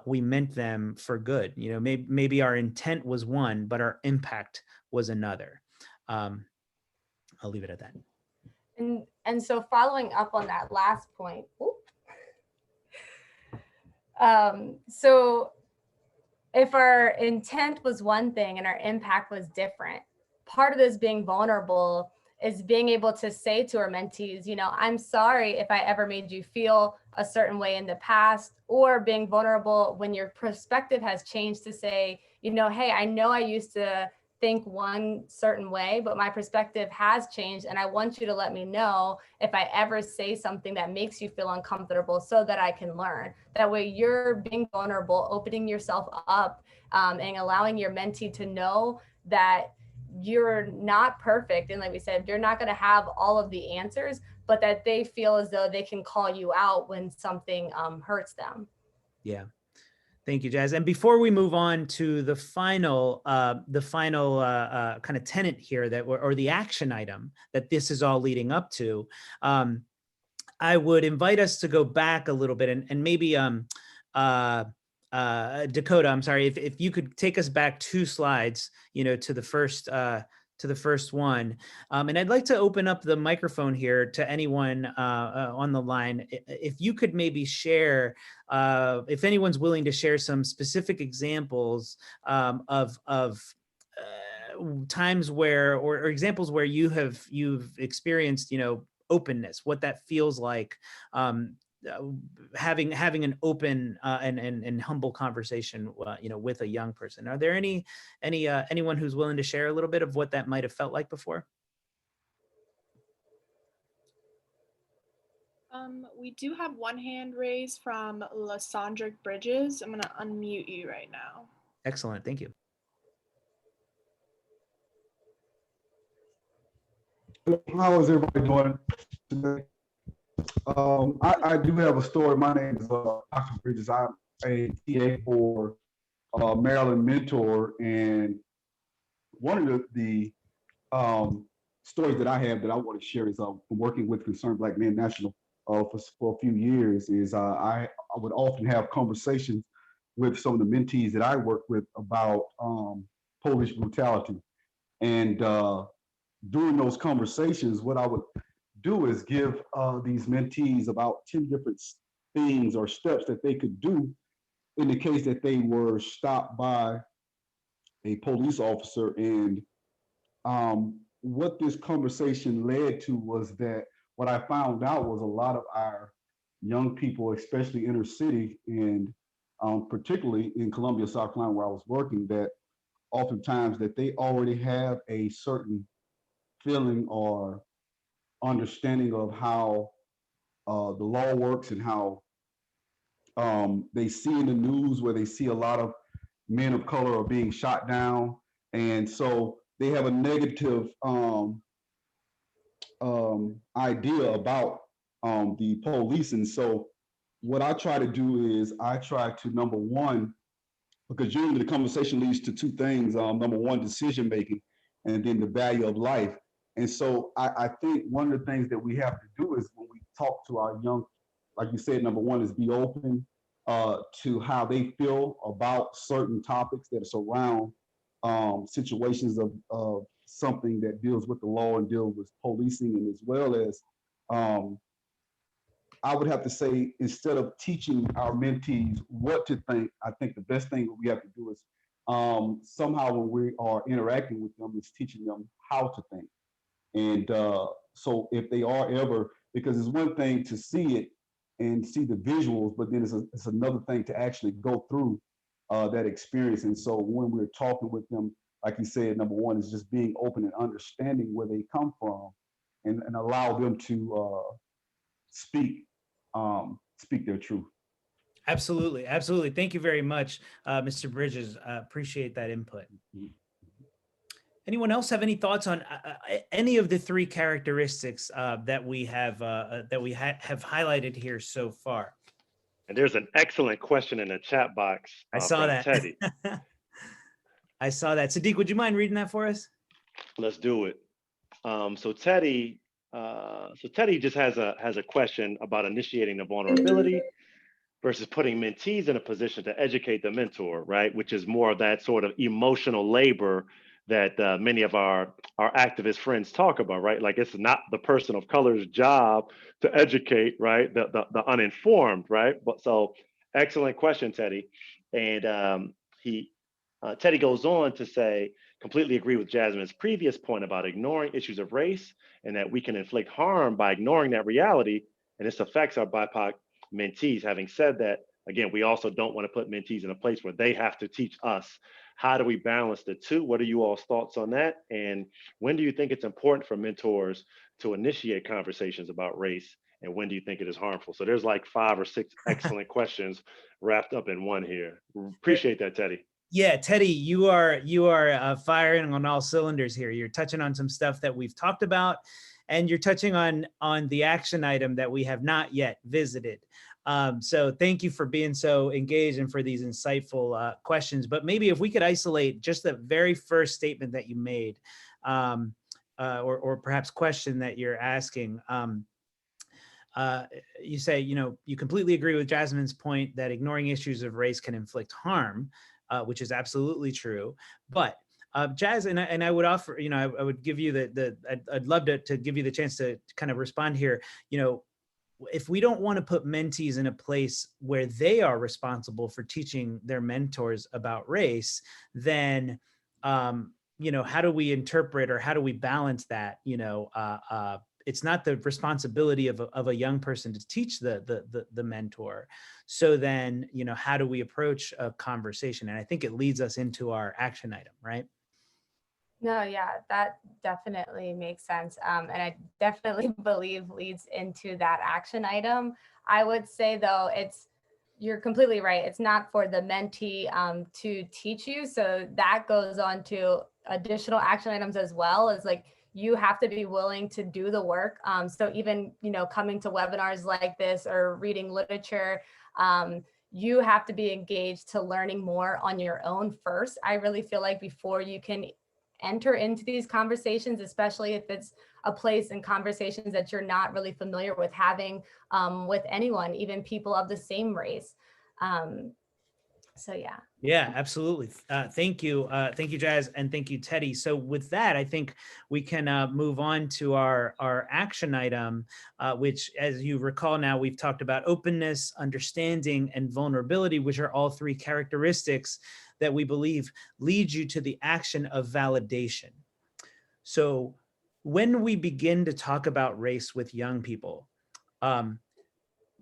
we meant them for good. Maybe our intent was one, but our impact was another. I'll leave it at that. And so following up on that last point, so if our intent was one thing and our impact was different, part of this being vulnerable is being able to say to our mentees, I'm sorry if I ever made you feel a certain way in the past, or being vulnerable when your perspective has changed to say, hey, I know I used to think one certain way, but my perspective has changed. And I want you to let me know if I ever say something that makes you feel uncomfortable so that I can learn. That way you're being vulnerable, opening yourself up, and allowing your mentee to know that you're not perfect. And like we said, you're not going to have all of the answers, but that they feel as though they can call you out when something hurts them. Yeah. Thank you, Jazz. And before we move on to the final kind of tenet here or the action item that this is all leading up to, I would invite us to go back a little bit and maybe Dakota, I'm sorry, if you could take us back 2 slides, to the first one. And I'd like to open up the microphone here to anyone on the line. If you could maybe share, if anyone's willing to share some specific examples of times where, or examples where you've experienced, openness, what that feels like, having an open and humble conversation, with a young person. Are there anyone who's willing to share a little bit of what that might have felt like before? We do have one hand raised from Lysandra Bridges. I'm going to unmute you right now. Excellent, thank you. How is everybody doing today? I do have a story. My name is Dr. Bridges. I'm a TA for Maryland Mentor, and one of the stories that I have that I want to share is working with Concerned Black Men National for a few years. Is I would often have conversations with some of the mentees that I work with about police brutality, and during those conversations, what I would do is give these mentees about 10 different things or steps that they could do in the case that they were stopped by a police officer. And what this conversation led to was that what I found out was a lot of our young people, especially inner city, and particularly in Columbia, South Carolina, where I was working, that oftentimes that they already have a certain feeling or understanding of how the law works, and how they see in the news where they see a lot of men of color are being shot down. And so they have a negative idea about the police. And so what I try to do is I try to, number one, because usually the conversation leads to two things. Number one, decision making, and then the value of life. And so I think one of the things that we have to do is when we talk to our young, like you said, number one is be open to how they feel about certain topics that surround situations of something that deals with the law and deals with policing, and as well as I would have to say, instead of teaching our mentees what to think, I think the best thing that we have to do is somehow when we are interacting with them is teaching them how to think. And so if they are ever, because it's one thing to see it and see the visuals, but then it's another thing to actually go through that experience. And so when we're talking with them, like you said, number one is just being open and understanding where they come from, and allow them to speak their truth. Absolutely. Absolutely. Thank you very much, Mr. Bridges. Appreciate that input. Anyone else have any thoughts on any of the three characteristics that we have highlighted here so far? And there's an excellent question in the chat box. I saw from that. Teddy. I saw that. Sadiq, would you mind reading that for us? Let's do it. So Teddy just has a question about initiating the vulnerability versus putting mentees in a position to educate the mentor, right? Which is more of that sort of emotional labor that many of our activist friends talk about, right? Like it's not the person of color's job to educate, right? The uninformed, right? But so excellent question, Teddy. And Teddy goes on to say, completely agree with Jasmine's previous point about ignoring issues of race and that we can inflict harm by ignoring that reality, and this affects our BIPOC mentees. Having said that, again, we also don't want to put mentees in a place where they have to teach us. How do we balance the two? What are you all's thoughts on that? And when do you think it's important for mentors to initiate conversations about race? And when do you think it is harmful? So there's like 5 or 6 excellent questions wrapped up in one here. Appreciate that, Teddy. Yeah, Teddy, you are firing on all cylinders here. You're touching on some stuff that we've talked about, and you're touching on the action item that we have not yet visited. So thank you for being so engaged and for these insightful questions. But maybe if we could isolate just the very first statement that you made, or perhaps question that you're asking. You say, you completely agree with Jasmine's point that ignoring issues of race can inflict harm, which is absolutely true. But Jazz, and I would offer, I would give you I'd love to give you the chance to kind of respond here. If we don't want to put mentees in a place where they are responsible for teaching their mentors about race, then, how do we interpret or how do we balance that? It's not the responsibility of a young person to teach the mentor. So then, how do we approach a conversation? And I think it leads us into our action item, right? No, yeah, that definitely makes sense. And I definitely believe leads into that action item. I would say though, you're completely right. It's not for the mentee to teach you. So that goes on to additional action items as well. As like, you have to be willing to do the work. So even, coming to webinars like this or reading literature, you have to be engaged to learning more on your own first. I really feel like before you can enter into these conversations, especially if it's a place and conversations that you're not really familiar with having with anyone, even people of the same race. So yeah. Yeah, absolutely. Thank you. Thank you, Jazz. And thank you, Teddy. So with that, I think we can move on to our action item, which, as you recall now, we've talked about openness, understanding, and vulnerability, which are all 3 characteristics that we believe lead you to the action of validation. So when we begin to talk about race with young people,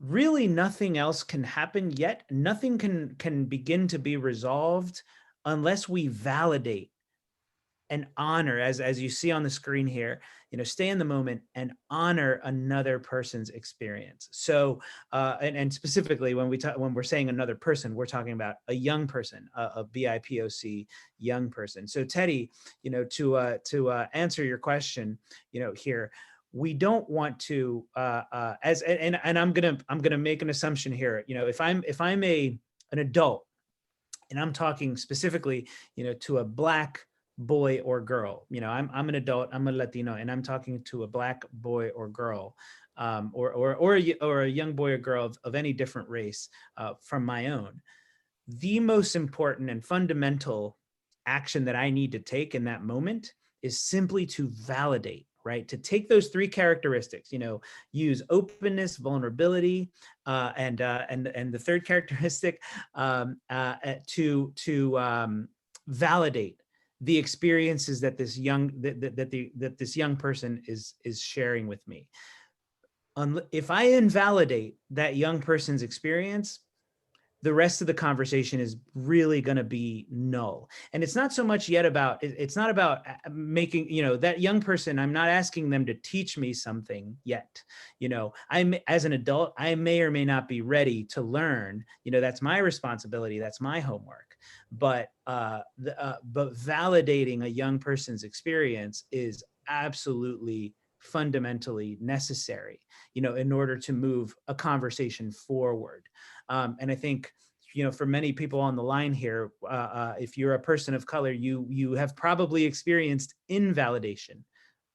really nothing else can happen yet. Nothing can begin to be resolved unless we validate and honor, as you see on the screen here, stay in the moment and honor another person's experience. So, and specifically when we're saying another person, we're talking about a young person, a BIPOC young person. So Teddy, to answer your question, here, we don't want to, and I'm gonna make an assumption here. If I'm an adult, and I'm talking specifically, to a Black boy or girl. I'm an adult, I'm a Latino, and I'm talking to a Black boy or girl, or a young boy or girl of any different race from my own. The most important and fundamental action that I need to take in that moment is simply to validate, right? To take those three characteristics, use openness, vulnerability, and the third characteristic, to validate the experiences that this young this young person is sharing with me. If I invalidate that young person's experience, the rest of the conversation is really going to be null. And it's not so much yet about, it's not about making, that young person, I'm not asking them to teach me something yet. As an adult, I may or may not be ready to learn, that's my responsibility. That's my homework. But validating a young person's experience is absolutely fundamentally necessary, in order to move a conversation forward. And I think, for many people on the line here, if you're a person of color, you have probably experienced invalidation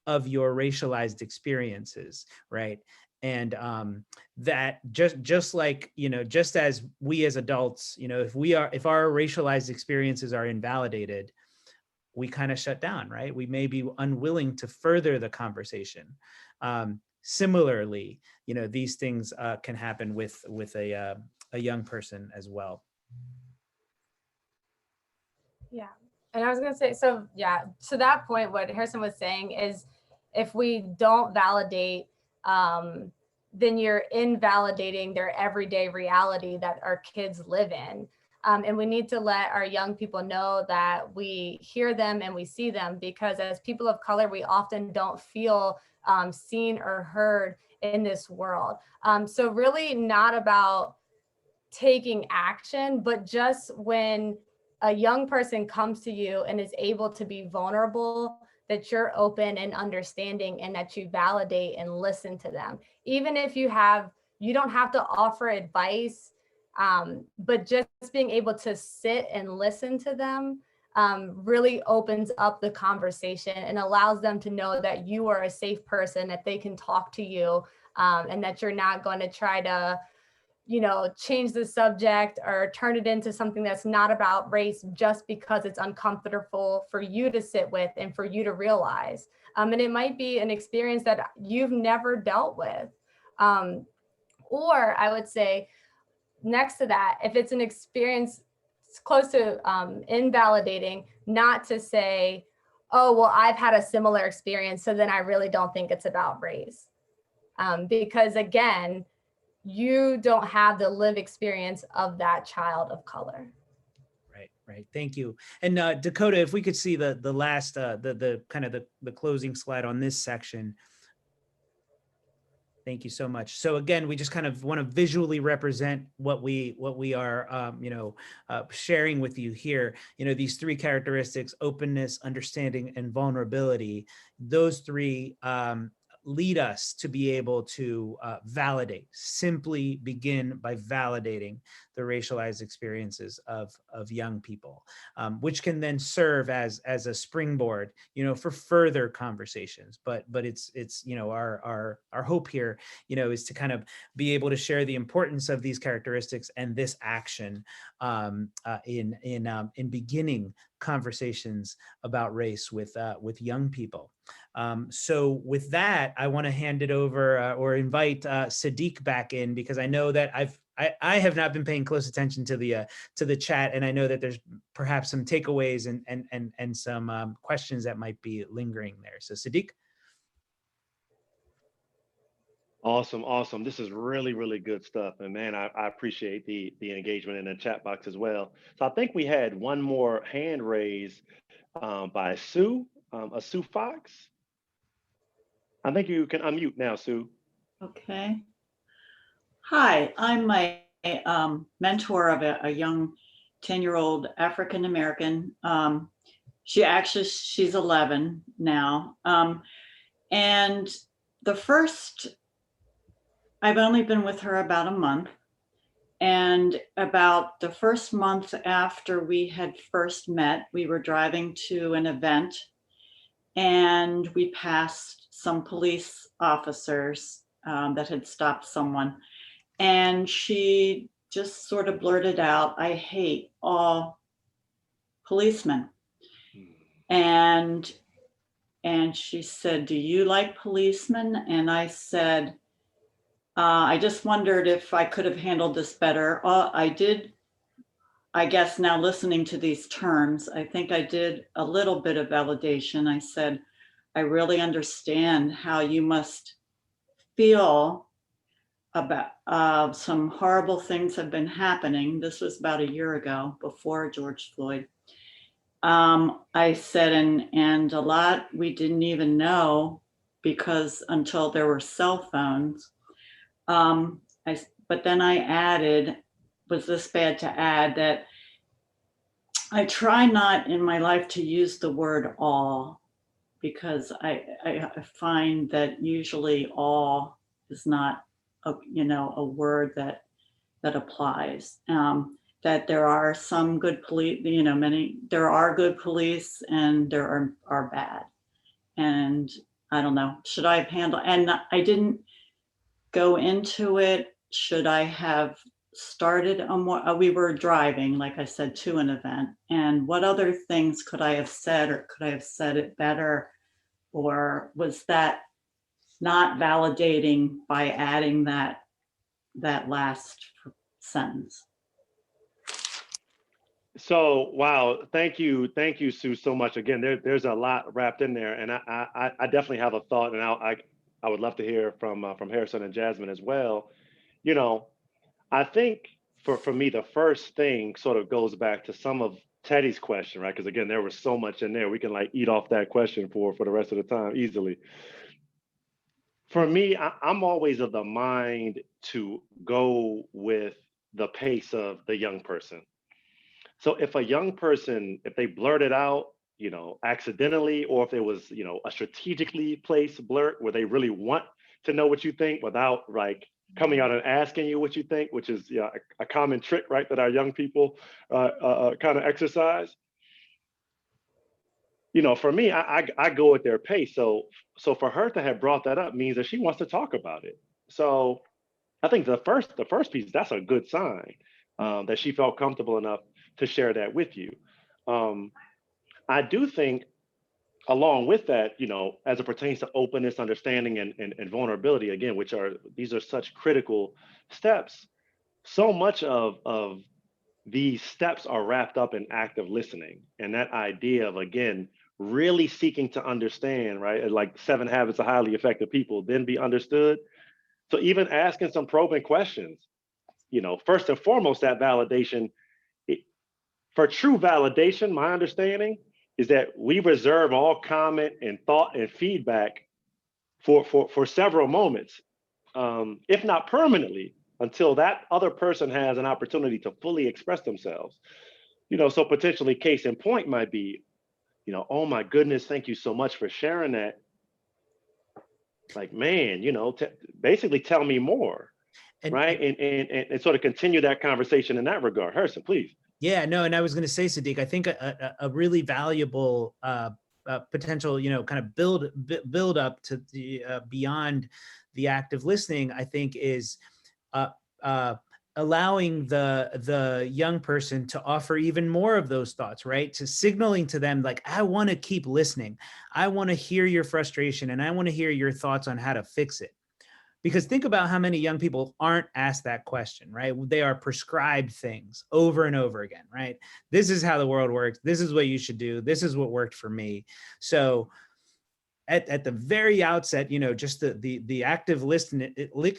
of your racialized experiences, right? And that just like, just as we as adults, if our racialized experiences are invalidated, we kind of shut down, right? We may be unwilling to further the conversation. Similarly, these things can happen with a young person as well. Yeah. And I was going to say, so yeah, to that point, what Harrison was saying is if we don't validate, then you're invalidating their everyday reality that our kids live in. And we need to let our young people know that we hear them and we see them, because as people of color, we often don't feel seen or heard in this world. So really not about taking action, but just when a young person comes to you and is able to be vulnerable, that you're open and understanding and that you validate and listen to them. Even if you don't have to offer advice, but just being able to sit and listen to them really opens up the conversation and allows them to know that you are a safe person, that they can talk to you, and that you're not going to try to change the subject or turn it into something that's not about race just because it's uncomfortable for you to sit with and for you to realize. And it might be an experience that you've never dealt with. Or I would say next to that, if it's an experience close to invalidating, not to say, oh, well, I've had a similar experience, so then I really don't think it's about race. Because again, you don't have the lived experience of that child of color. Right. Thank you. And Dakota, if we could see the last, the kind of the closing slide on this section. Thank you so much. So again, we just kind of want to visually represent what we are, sharing with you here. These three characteristics: openness, understanding, and vulnerability. Those three lead us to be able to validate, simply begin by validating the racialized experiences of young people, which can then serve as a springboard, for further conversations. But it's our hope here, is to kind of be able to share the importance of these characteristics and this action in beginning conversations about race with young people. So with that, I want to hand it over or invite Sadiq back in, because I know that I have not been paying close attention to the chat, and I know that there's perhaps some takeaways and some questions that might be lingering there. So Sadiq. Awesome, awesome. This is really, really good stuff. And man, I appreciate the engagement in the chat box as well. So I think we had one more hand raised by Sue, a Sue Fox. I think you can unmute now, Sue. Okay. Hi, I'm my mentor of a young 10-year-old African American. She's 11 now. And I've only been with her about a month. And about the first month after we had first met, we were driving to an event and we passed some police officers that had stopped someone. And she just sort of blurted out, "I hate all policemen." And she said, "Do you like policemen?" And I said, I just wondered if I could have handled this better. I did, I guess now listening to these terms, I think I did a little bit of validation. I said, "I really understand how you must feel about some horrible things have been happening." This was about a year ago, before George Floyd. I said, and a lot we didn't even know because until there were cell phones. But then I added, was this bad to add, that I try not in my life to use the word all, because I find that usually all is not a word that applies. That there are some good police, there are good police and there are bad. And I don't know, should I have handled, and I didn't go into it. Should I have started a more, we were driving, like I said, to an event, and what other things could I have said, or could I have said it better? Or was that not validating by adding that last sentence? So, wow, thank you, Sue, so much. Again, there's a lot wrapped in there, and I definitely have a thought, and I would love to hear from Harrison and Jasmine as well. You know, I think for me, the first thing sort of goes back to some of Teddy's question, right? Because again, there was so much in there. We can like eat off that question for the rest of the time easily. For me, I'm always of the mind to go with the pace of the young person. So if a young person, if they blurt it out, accidentally, or if it was, a strategically placed blurt where they really want to know what you think without like coming out and asking you what you think, which is a common trick, right, that our young people kind of exercise. For me, I go at their pace. So for her to have brought that up means that she wants to talk about it. So I think the first piece, that's a good sign that she felt comfortable enough to share that with you. I do think along with that, as it pertains to openness, understanding, and vulnerability, again, these are such critical steps. So much of these steps are wrapped up in active listening, and that idea of, again, really seeking to understand, right? Like 7 Habits of Highly Effective People, then be understood. So even asking some probing questions, first and foremost, that validation. For true validation, my understanding is that we reserve all comment and thought and feedback for several moments, if not permanently, until that other person has an opportunity to fully express themselves. So potentially case in point might be, "Oh my goodness, thank you so much for sharing that. Like, man, basically tell me more." Right? And sort of continue that conversation in that regard. Harrison, please. Yeah, no, and I was going to say, Sadiq, I think a really valuable potential, kind of build up to the beyond the active listening, I think, is allowing the young person to offer even more of those thoughts, right? To signaling to them, like, I want to keep listening. I want to hear your frustration, and I want to hear your thoughts on how to fix it. Because think about how many young people aren't asked that question, right? They are prescribed things over and over again, right? This is how the world works. This is what you should do. This is what worked for me. So at the very outset, just the active listening,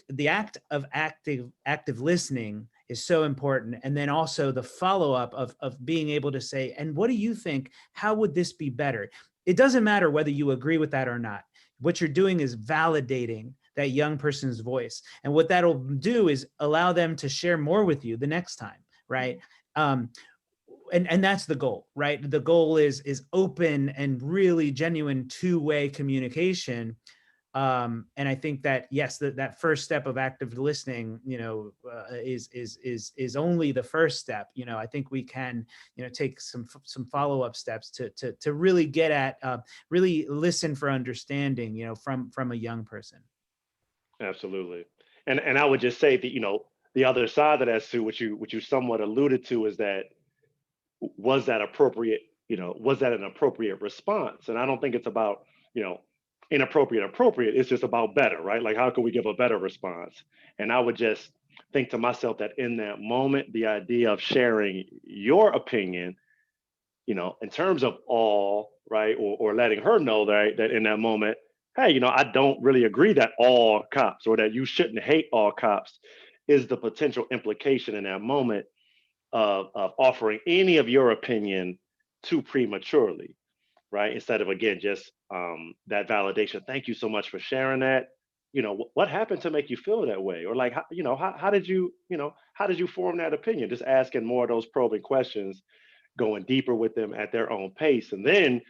the act of active listening is so important. And then also the follow-up of being able to say, and what do you think? How would this be better? It doesn't matter whether you agree with that or not. What you're doing is validating that young person's voice. And what that'll do is allow them to share more with you the next time, right? And that's the goal, right? The goal is open and really genuine two-way communication. And I think that, yes, that first step of active listening, is only the first step. I think we can, take some follow-up steps to really get at, really listen for understanding, from a young person. Absolutely. And I would just say that, the other side of that, Sue, which you somewhat alluded to, is that, was that appropriate? Was that an appropriate response? And I don't think it's about, inappropriate, appropriate. It's just about better, right? Like, how can we give a better response? And I would just think to myself that in that moment, the idea of sharing your opinion, in terms of all, right, or letting her know that in that moment, hey, I don't really agree that all cops, or that you shouldn't hate all cops, is the potential implication in that moment of offering any of your opinion too prematurely, right? Instead of, again, just that validation. Thank you so much for sharing that. What happened to make you feel that way? Or like, how did you form that opinion? Just asking more of those probing questions, going deeper with them at their own pace. And then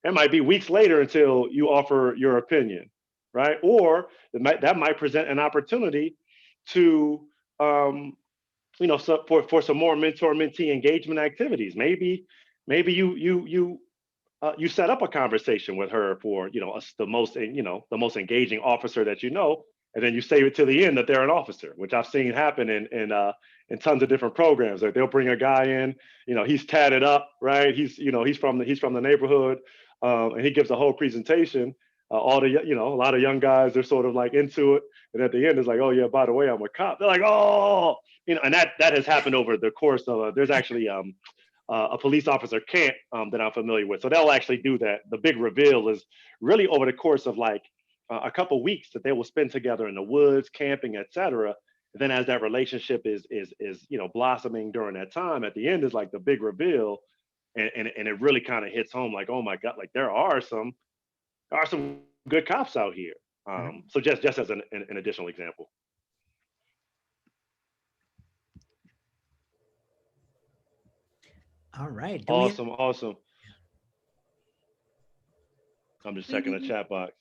it might be weeks later until you offer your opinion, right? Or that might present an opportunity to, so for some more mentor-mentee engagement activities. Maybe you set up a conversation with her for, the most engaging officer that and then you save it to the end that they're an officer, which I've seen happen in tons of different programs. Like, they'll bring a guy in, he's tatted up, right? He's from the neighborhood, and he gives a whole presentation. A lot of young guys, they're sort of like into it, and at the end, it's like, oh yeah, by the way, I'm a cop. They're like, oh, and that has happened over the course of. There's actually a police officer camp that I'm familiar with, so they'll actually do that. The big reveal is really over the course of like a couple weeks that they will spend together in the woods, camping, etc. Then as that relationship is blossoming during that time, at the end is like the big reveal, and it really kind of hits home, like, oh my God, like there are some good cops out here. So just as an additional example. All right. Awesome. I'm just checking the chat box.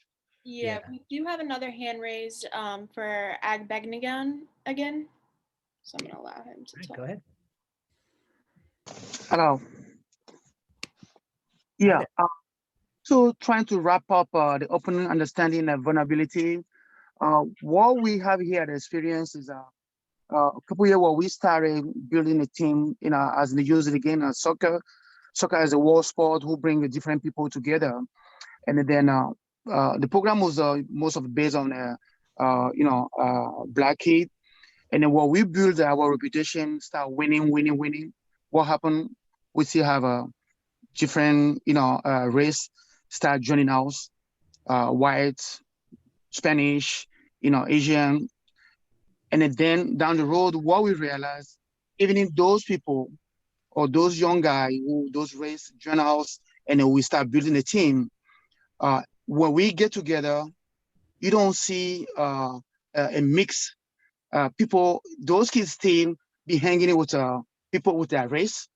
Yeah, we do have another hand raised for Agbegnagan again. So I'm going to allow him to talk. Go ahead. Hello. Yeah. So trying to wrap up the open understanding of vulnerability. What we have here, the experience is a couple years where we started building a team, as they use it again, soccer. Soccer as a world sport who bring different people together. And then the program was most of it based on, Black kid. And then what we build our reputation, start winning. What happened? We still have a different, race start joining us, white, Spanish, Asian. And then down the road, what we realized, even if those people or those young guys who those race join us, and then we start building a team, when we get together, you don't see a mix. People, those kids still be hanging with people with their race,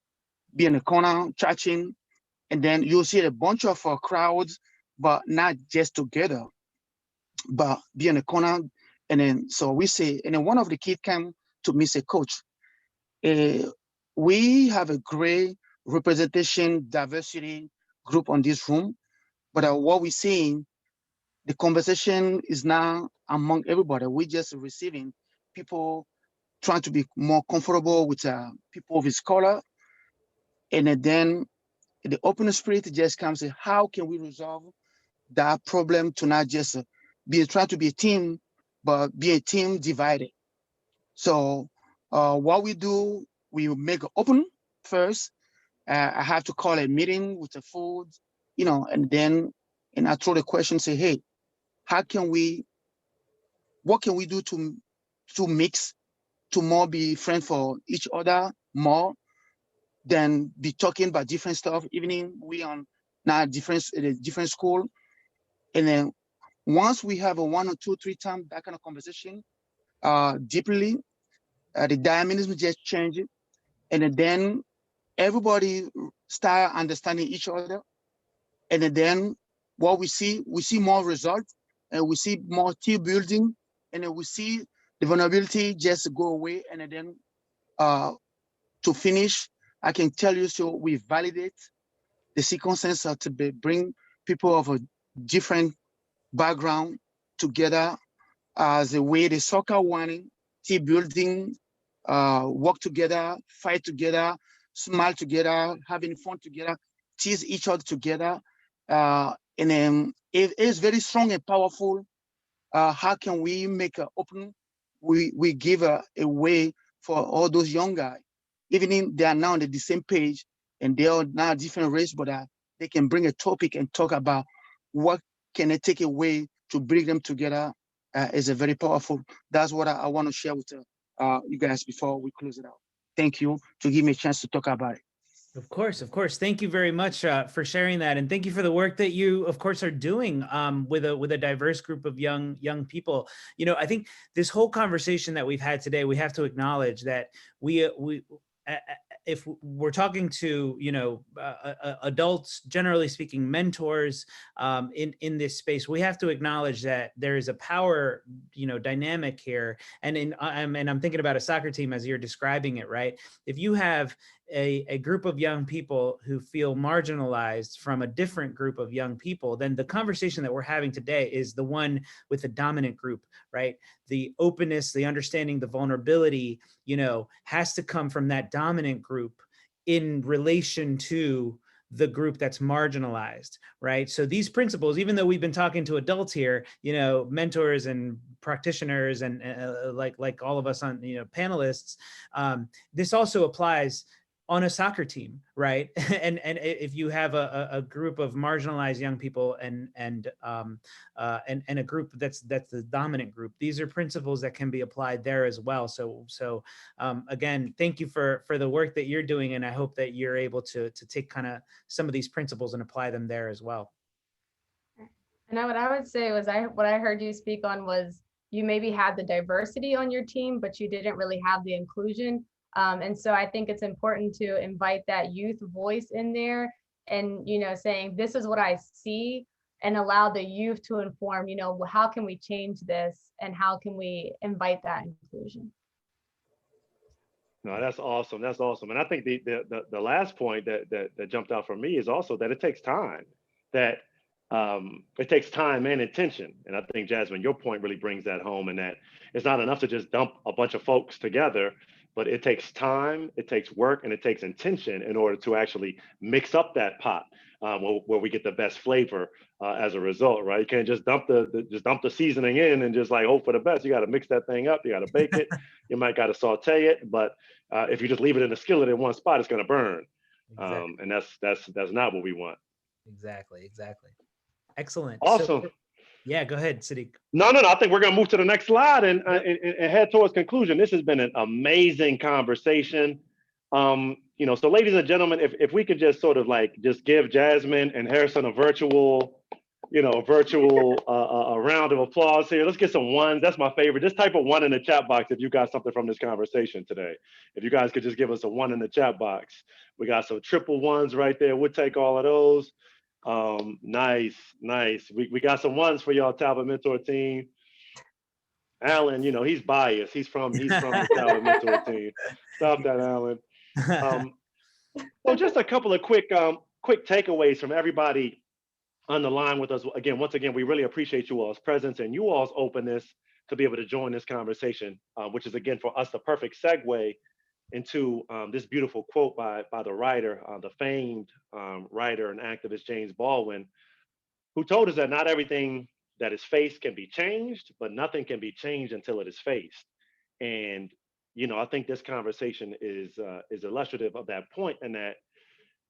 be in the corner chatting, and then you'll see a bunch of crowds, but not just together, but be in the corner. And then so we say, and then one of the kids came to me, say, Coach, we have a great representation, diversity group on this room, but what we're seeing, the conversation is now among everybody. We're just receiving people trying to be more comfortable with people of his color. And then the open spirit just comes and how can we resolve that problem to not just trying to be a team, but be a team divided. So what we do, we make it open first. I have to call a meeting with the food, and then and I throw the question, say, hey, what can we do to mix, to more be friends for each other more than be talking about different stuff, even if we on now different school. And then once we have a 1 or 2, 3 times that kind of conversation, deeply, the dynamism just change it. And then everybody start understanding each other. And then what we see more results, and we see more team building, and then we see the vulnerability just go away. And then to finish, I can tell you, so we validate the circumstances to bring people of a different background together as a way the soccer wanting, team building, work together, fight together, smile together, having fun together, tease each other together. And then it is very strong and powerful. How can we make an open, we give a way for all those young guys, even if they are now on the same page and they are now different race, but they can bring a topic and talk about what can they take away to bring them together is a very powerful. That's what I want to share with you guys before we close it out. Thank you to give me a chance to talk about it. Of course, of course. Thank you very much for sharing that, and thank you for the work that you, of course, are doing with a diverse group of young people. You know, I think this whole conversation that we've had today, we have to acknowledge that we if we're talking to, you know, adults, generally speaking, mentors in this space, we have to acknowledge that there is a power, you know, dynamic here. And I'm thinking about a soccer team as you're describing it, right? If you have a group of young people who feel marginalized from a different group of young people, then the conversation that we're having today is the one with the dominant group, right? The openness, the understanding, the vulnerability, you know, has to come from that dominant group in relation to the group that's marginalized, right? So these principles, even though we've been talking to adults here, you know, mentors and practitioners and like all of us on, you know, panelists, this also applies on a soccer team, right? and if you have a group of marginalized young people and a group that's the dominant group, these are principles that can be applied there as well. So again, thank you for the work that you're doing, and I hope that you're able to take kind of some of these principles and apply them there as well. And what I would say was, what I heard you speak on was you maybe had the diversity on your team, but you didn't really have the inclusion. And so I think it's important to invite that youth voice in there and, you know, saying, this is what I see, and allow the youth to inform, you know, how can we change this and how can we invite that inclusion? No, that's awesome. That's awesome. And I think the last point that jumped out for me is also that it takes time, that it takes time and attention. And I think, Jasmine, your point really brings that home, and that it's not enough to just dump a bunch of folks together, but it takes time, it takes work, and it takes intention in order to actually mix up that pot where we get the best flavor as a result, right? You can't just dump the seasoning in and just like hope for the best. You got to mix that thing up. You got to bake it. You might got to saute it, but if you just leave it in the skillet in one spot, it's going to burn, exactly. And that's not what we want. Exactly. Excellent. Awesome. So, yeah, go ahead, Sadiq. No. I think we're going to move to the next slide and head towards conclusion. This has been an amazing conversation. You know, so ladies and gentlemen, if we could just sort of like just give Jasmine and Harrison a virtual round of applause here. Let's get some ones. That's my favorite. Just type a 1 in the chat box if you got something from this conversation today. If you guys could just give us a 1 in the chat box. We got some triple ones right there. We'll take all of those. Nice. We got some ones for y'all, Talbot Mentor team. Alan, you know, he's biased. He's from the Talbot Mentor team. Stop that, Alan. So just a couple of quick takeaways from everybody on the line with us. Once again, we really appreciate you all's presence and you all's openness to be able to join this conversation, which is, again, for us, the perfect segue into this beautiful quote by the writer, the famed writer and activist James Baldwin, who told us that not everything that is faced can be changed, but nothing can be changed until it is faced. And, you know, I think this conversation is illustrative of that point, and that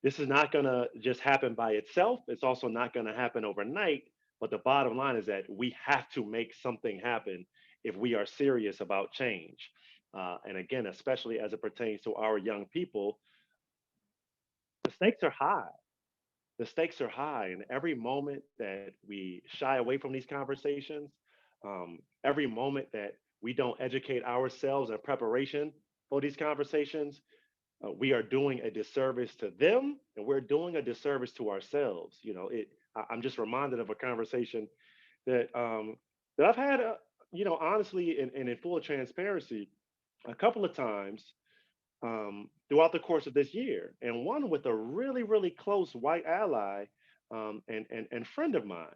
This is not going to just happen by itself. It's also not going to happen overnight. But the bottom line is that we have to make something happen if we are serious about change. And again, especially as it pertains to our young people, the stakes are high. The stakes are high. And every moment that we shy away from these conversations, every moment that we don't educate ourselves in preparation for these conversations, we are doing a disservice to them, and we're doing a disservice to ourselves. I'm just reminded of a conversation that I've had, honestly, and in full transparency, a couple of times throughout the course of this year, and one with a really, really close white ally and friend of mine.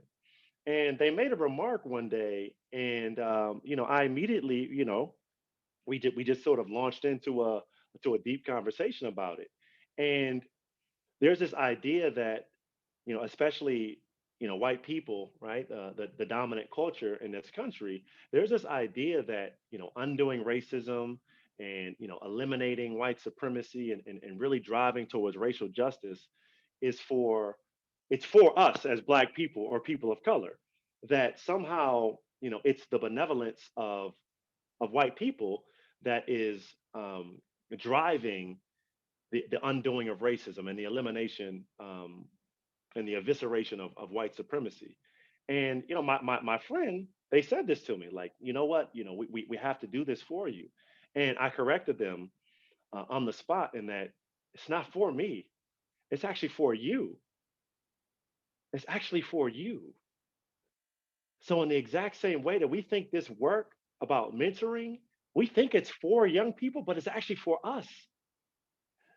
And they made a remark one day, and I immediately, we just sort of launched into a deep conversation about it. And there's this idea that, especially, white people, right, the dominant culture in this country, there's this idea that, undoing racism and, eliminating white supremacy and really driving towards racial justice is it's for us as Black people or people of color, that somehow, it's the benevolence of white people that is driving the undoing of racism and the elimination and the evisceration of white supremacy. And my friend, they said this to me, like, you know what, we have to do this for you. And I corrected them on the spot in that it's not for me, it's actually for you. It's actually for you. So in the exact same way that we think this work about mentoring, we think it's for young people, but it's actually for us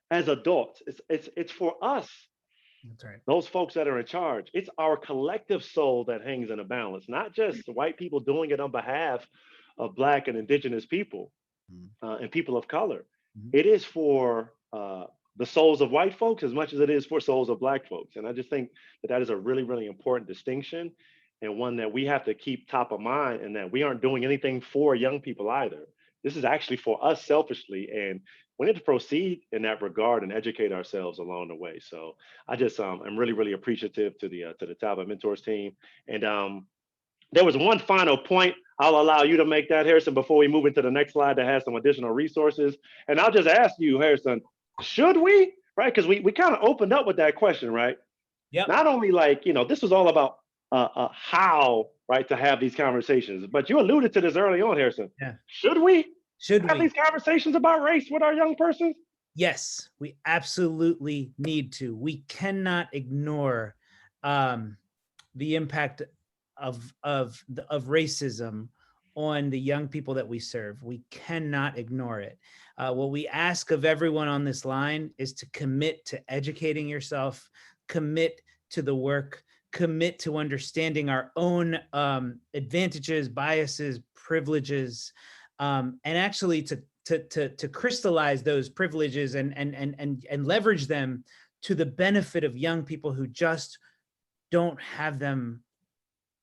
as adults. It's for us, That's right. those folks that are in charge. It's our collective soul that hangs in a balance, not just white people doing it on behalf of Black and Indigenous people and people of color. It is for the souls of white folks as much as it is for souls of Black folks. And I just think that is a really, really important distinction, and one that we have to keep top of mind, and that we aren't doing anything for young people either. This is actually for us selfishly, and we need to proceed in that regard and educate ourselves along the way. So I just I'm really, really appreciative to the Talbot Mentors team. And there was one final point. I'll allow you to make that, Harrison, before we move into the next slide that has some additional resources. And I'll just ask you, Harrison, should we, right? Because we kind of opened up with that question, right? Yep. Not only like, this was all about how, right, to have these conversations, but you alluded to this early on, Harrison. Yeah. Should we have we? these conversations about race with our young persons? Yes, we absolutely need to. We cannot ignore the impact of racism on the young people that we serve. We cannot ignore it. What we ask of everyone on this line is to commit to educating yourself, commit to the work, commit to understanding our own advantages, biases, privileges, and actually to crystallize those privileges and leverage them to the benefit of young people who just don't have them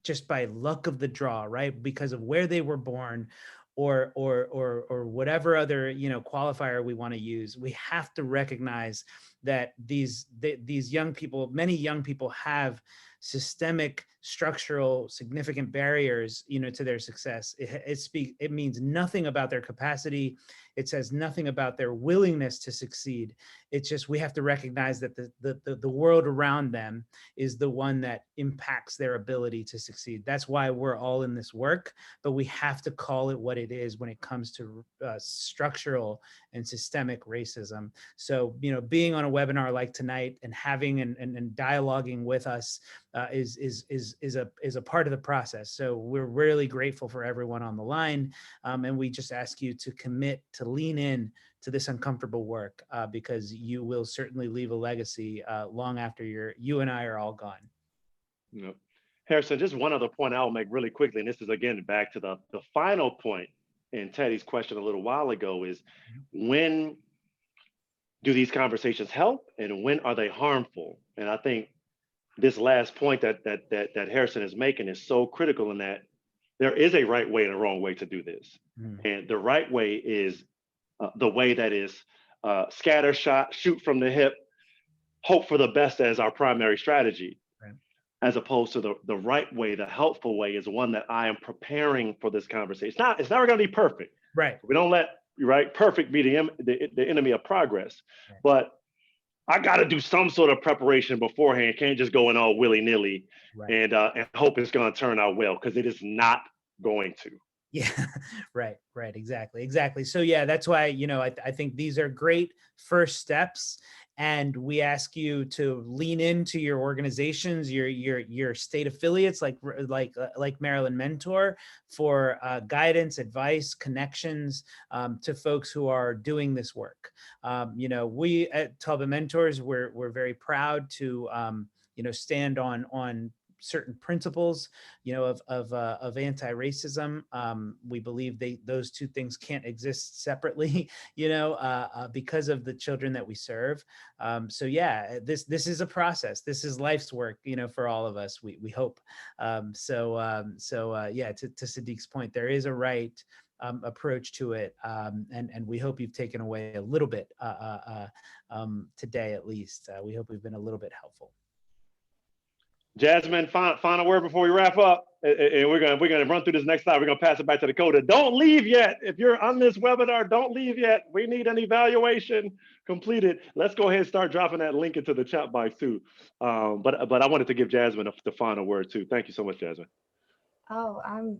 just by luck of the draw, right? Because of where they were born or whatever other, qualifier we want to use. We have to recognize that these young people, many young people have systemic, structural, significant barriers, to their success. It means nothing about their capacity. It says nothing about their willingness to succeed. It's just, we have to recognize that the world around them is the one that impacts their ability to succeed. That's why we're all in this work, but we have to call it what it is when it comes to structural and systemic racism. So, being on a webinar like tonight and having and dialoguing with us is a part of the process. So we're really grateful for everyone on the line, and we just ask you to commit to lean in to this uncomfortable work, because you will certainly leave a legacy long after you and I are all gone. Yep. Harrison, just one other point I'll make really quickly, and this is again back to the final point in Teddy's question a little while ago, is when do these conversations help and when are they harmful? And I think this last point that Harrison is making is so critical, in that there is a right way and a wrong way to do this. And the right way is the way that is scatter shot, shoot from the hip, hope for the best as our primary strategy, Right. as opposed to the right way, the helpful way is one that I am preparing for this conversation. It's never going to be perfect. Right. We don't let perfect be the enemy of progress, Right. but I got to do some sort of preparation beforehand. Can't just go in all willy nilly Right. and hope it's going to turn out well, because it is not going to. Yeah, right, exactly. So yeah, that's why, I think these are great first steps, and we ask you to lean into your organizations, your state affiliates, like Maryland Mentor, for guidance, advice, connections to folks who are doing this work. We at Talbot Mentors, we're very proud to stand on certain principles, of anti-racism. We believe those two things can't exist separately, because of the children that we serve. So yeah, this is a process. This is life's work, for all of us. We hope. Yeah, to Sadiq's point, there is a right approach to it, and we hope you've taken away a little bit today, at least. We hope we've been a little bit helpful. Jasmine, final word before we wrap up, and we're gonna run through this next slide. We're gonna pass it back to Dakota. Don't leave yet. If you're on this webinar, don't leave yet. We need an evaluation completed. Let's go ahead and start dropping that link into the chat box too. But I wanted to give Jasmine the final word too. Thank you so much, Jasmine. Oh, I'm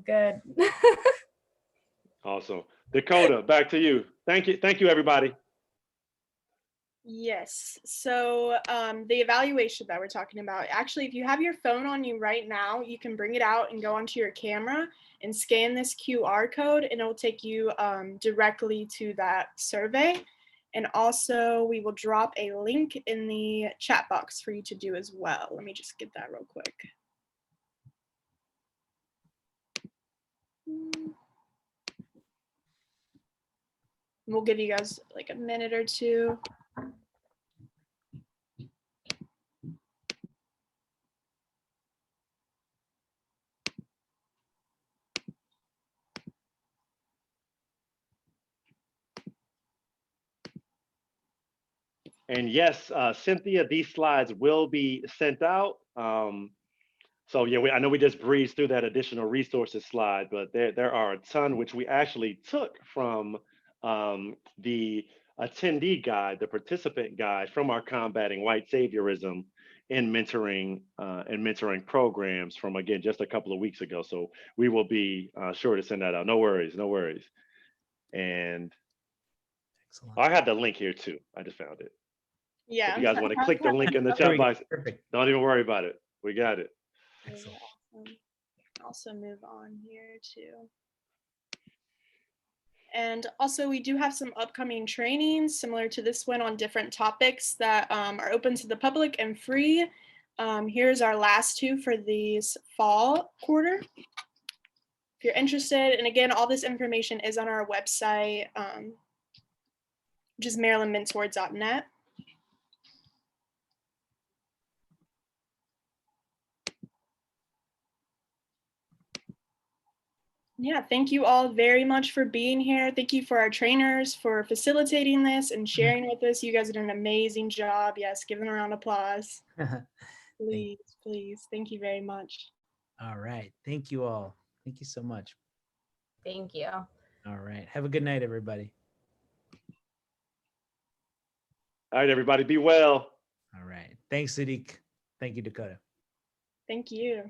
good. Awesome. Dakota, back to you. Thank you, everybody. Yes. So the evaluation that we're talking about, actually, if you have your phone on you right now, you can bring it out and go onto your camera and scan this QR code, and it will take you directly to that survey. And also, we will drop a link in the chat box for you to do as well. Let me just get that real quick. We'll give you guys like a minute or two. And yes, Cynthia, these slides will be sent out. So yeah, I know we just breezed through that additional resources slide, but there are a ton which we actually took from the attendee guide, the participant guide from our Combating White Saviorism in mentoring programs from, again, just a couple of weeks ago. So we will be sure to send that out. No worries. And Excellent. I had the link here too. I just found it. Yeah. If you guys want to click the link in the chat box, Perfect. don't even worry about it. We got it. Excellent. Awesome. Also move on here too. And also, we do have some upcoming trainings similar to this one on different topics that are open to the public and free. Here's our last two for this fall quarter. If you're interested, and again, all this information is on our website, which is marylandmentor.net. Yeah, thank you all very much for being here. Thank you for our trainers for facilitating this and sharing with us. You guys did an amazing job. Yes, give them a round of applause. Please, please. Thank you very much. All right. Thank you all. Thank you so much. Thank you. All right. Have a good night, everybody. All right, everybody, be well. All right. Thanks, Sadiq. Thank you, Dakota. Thank you.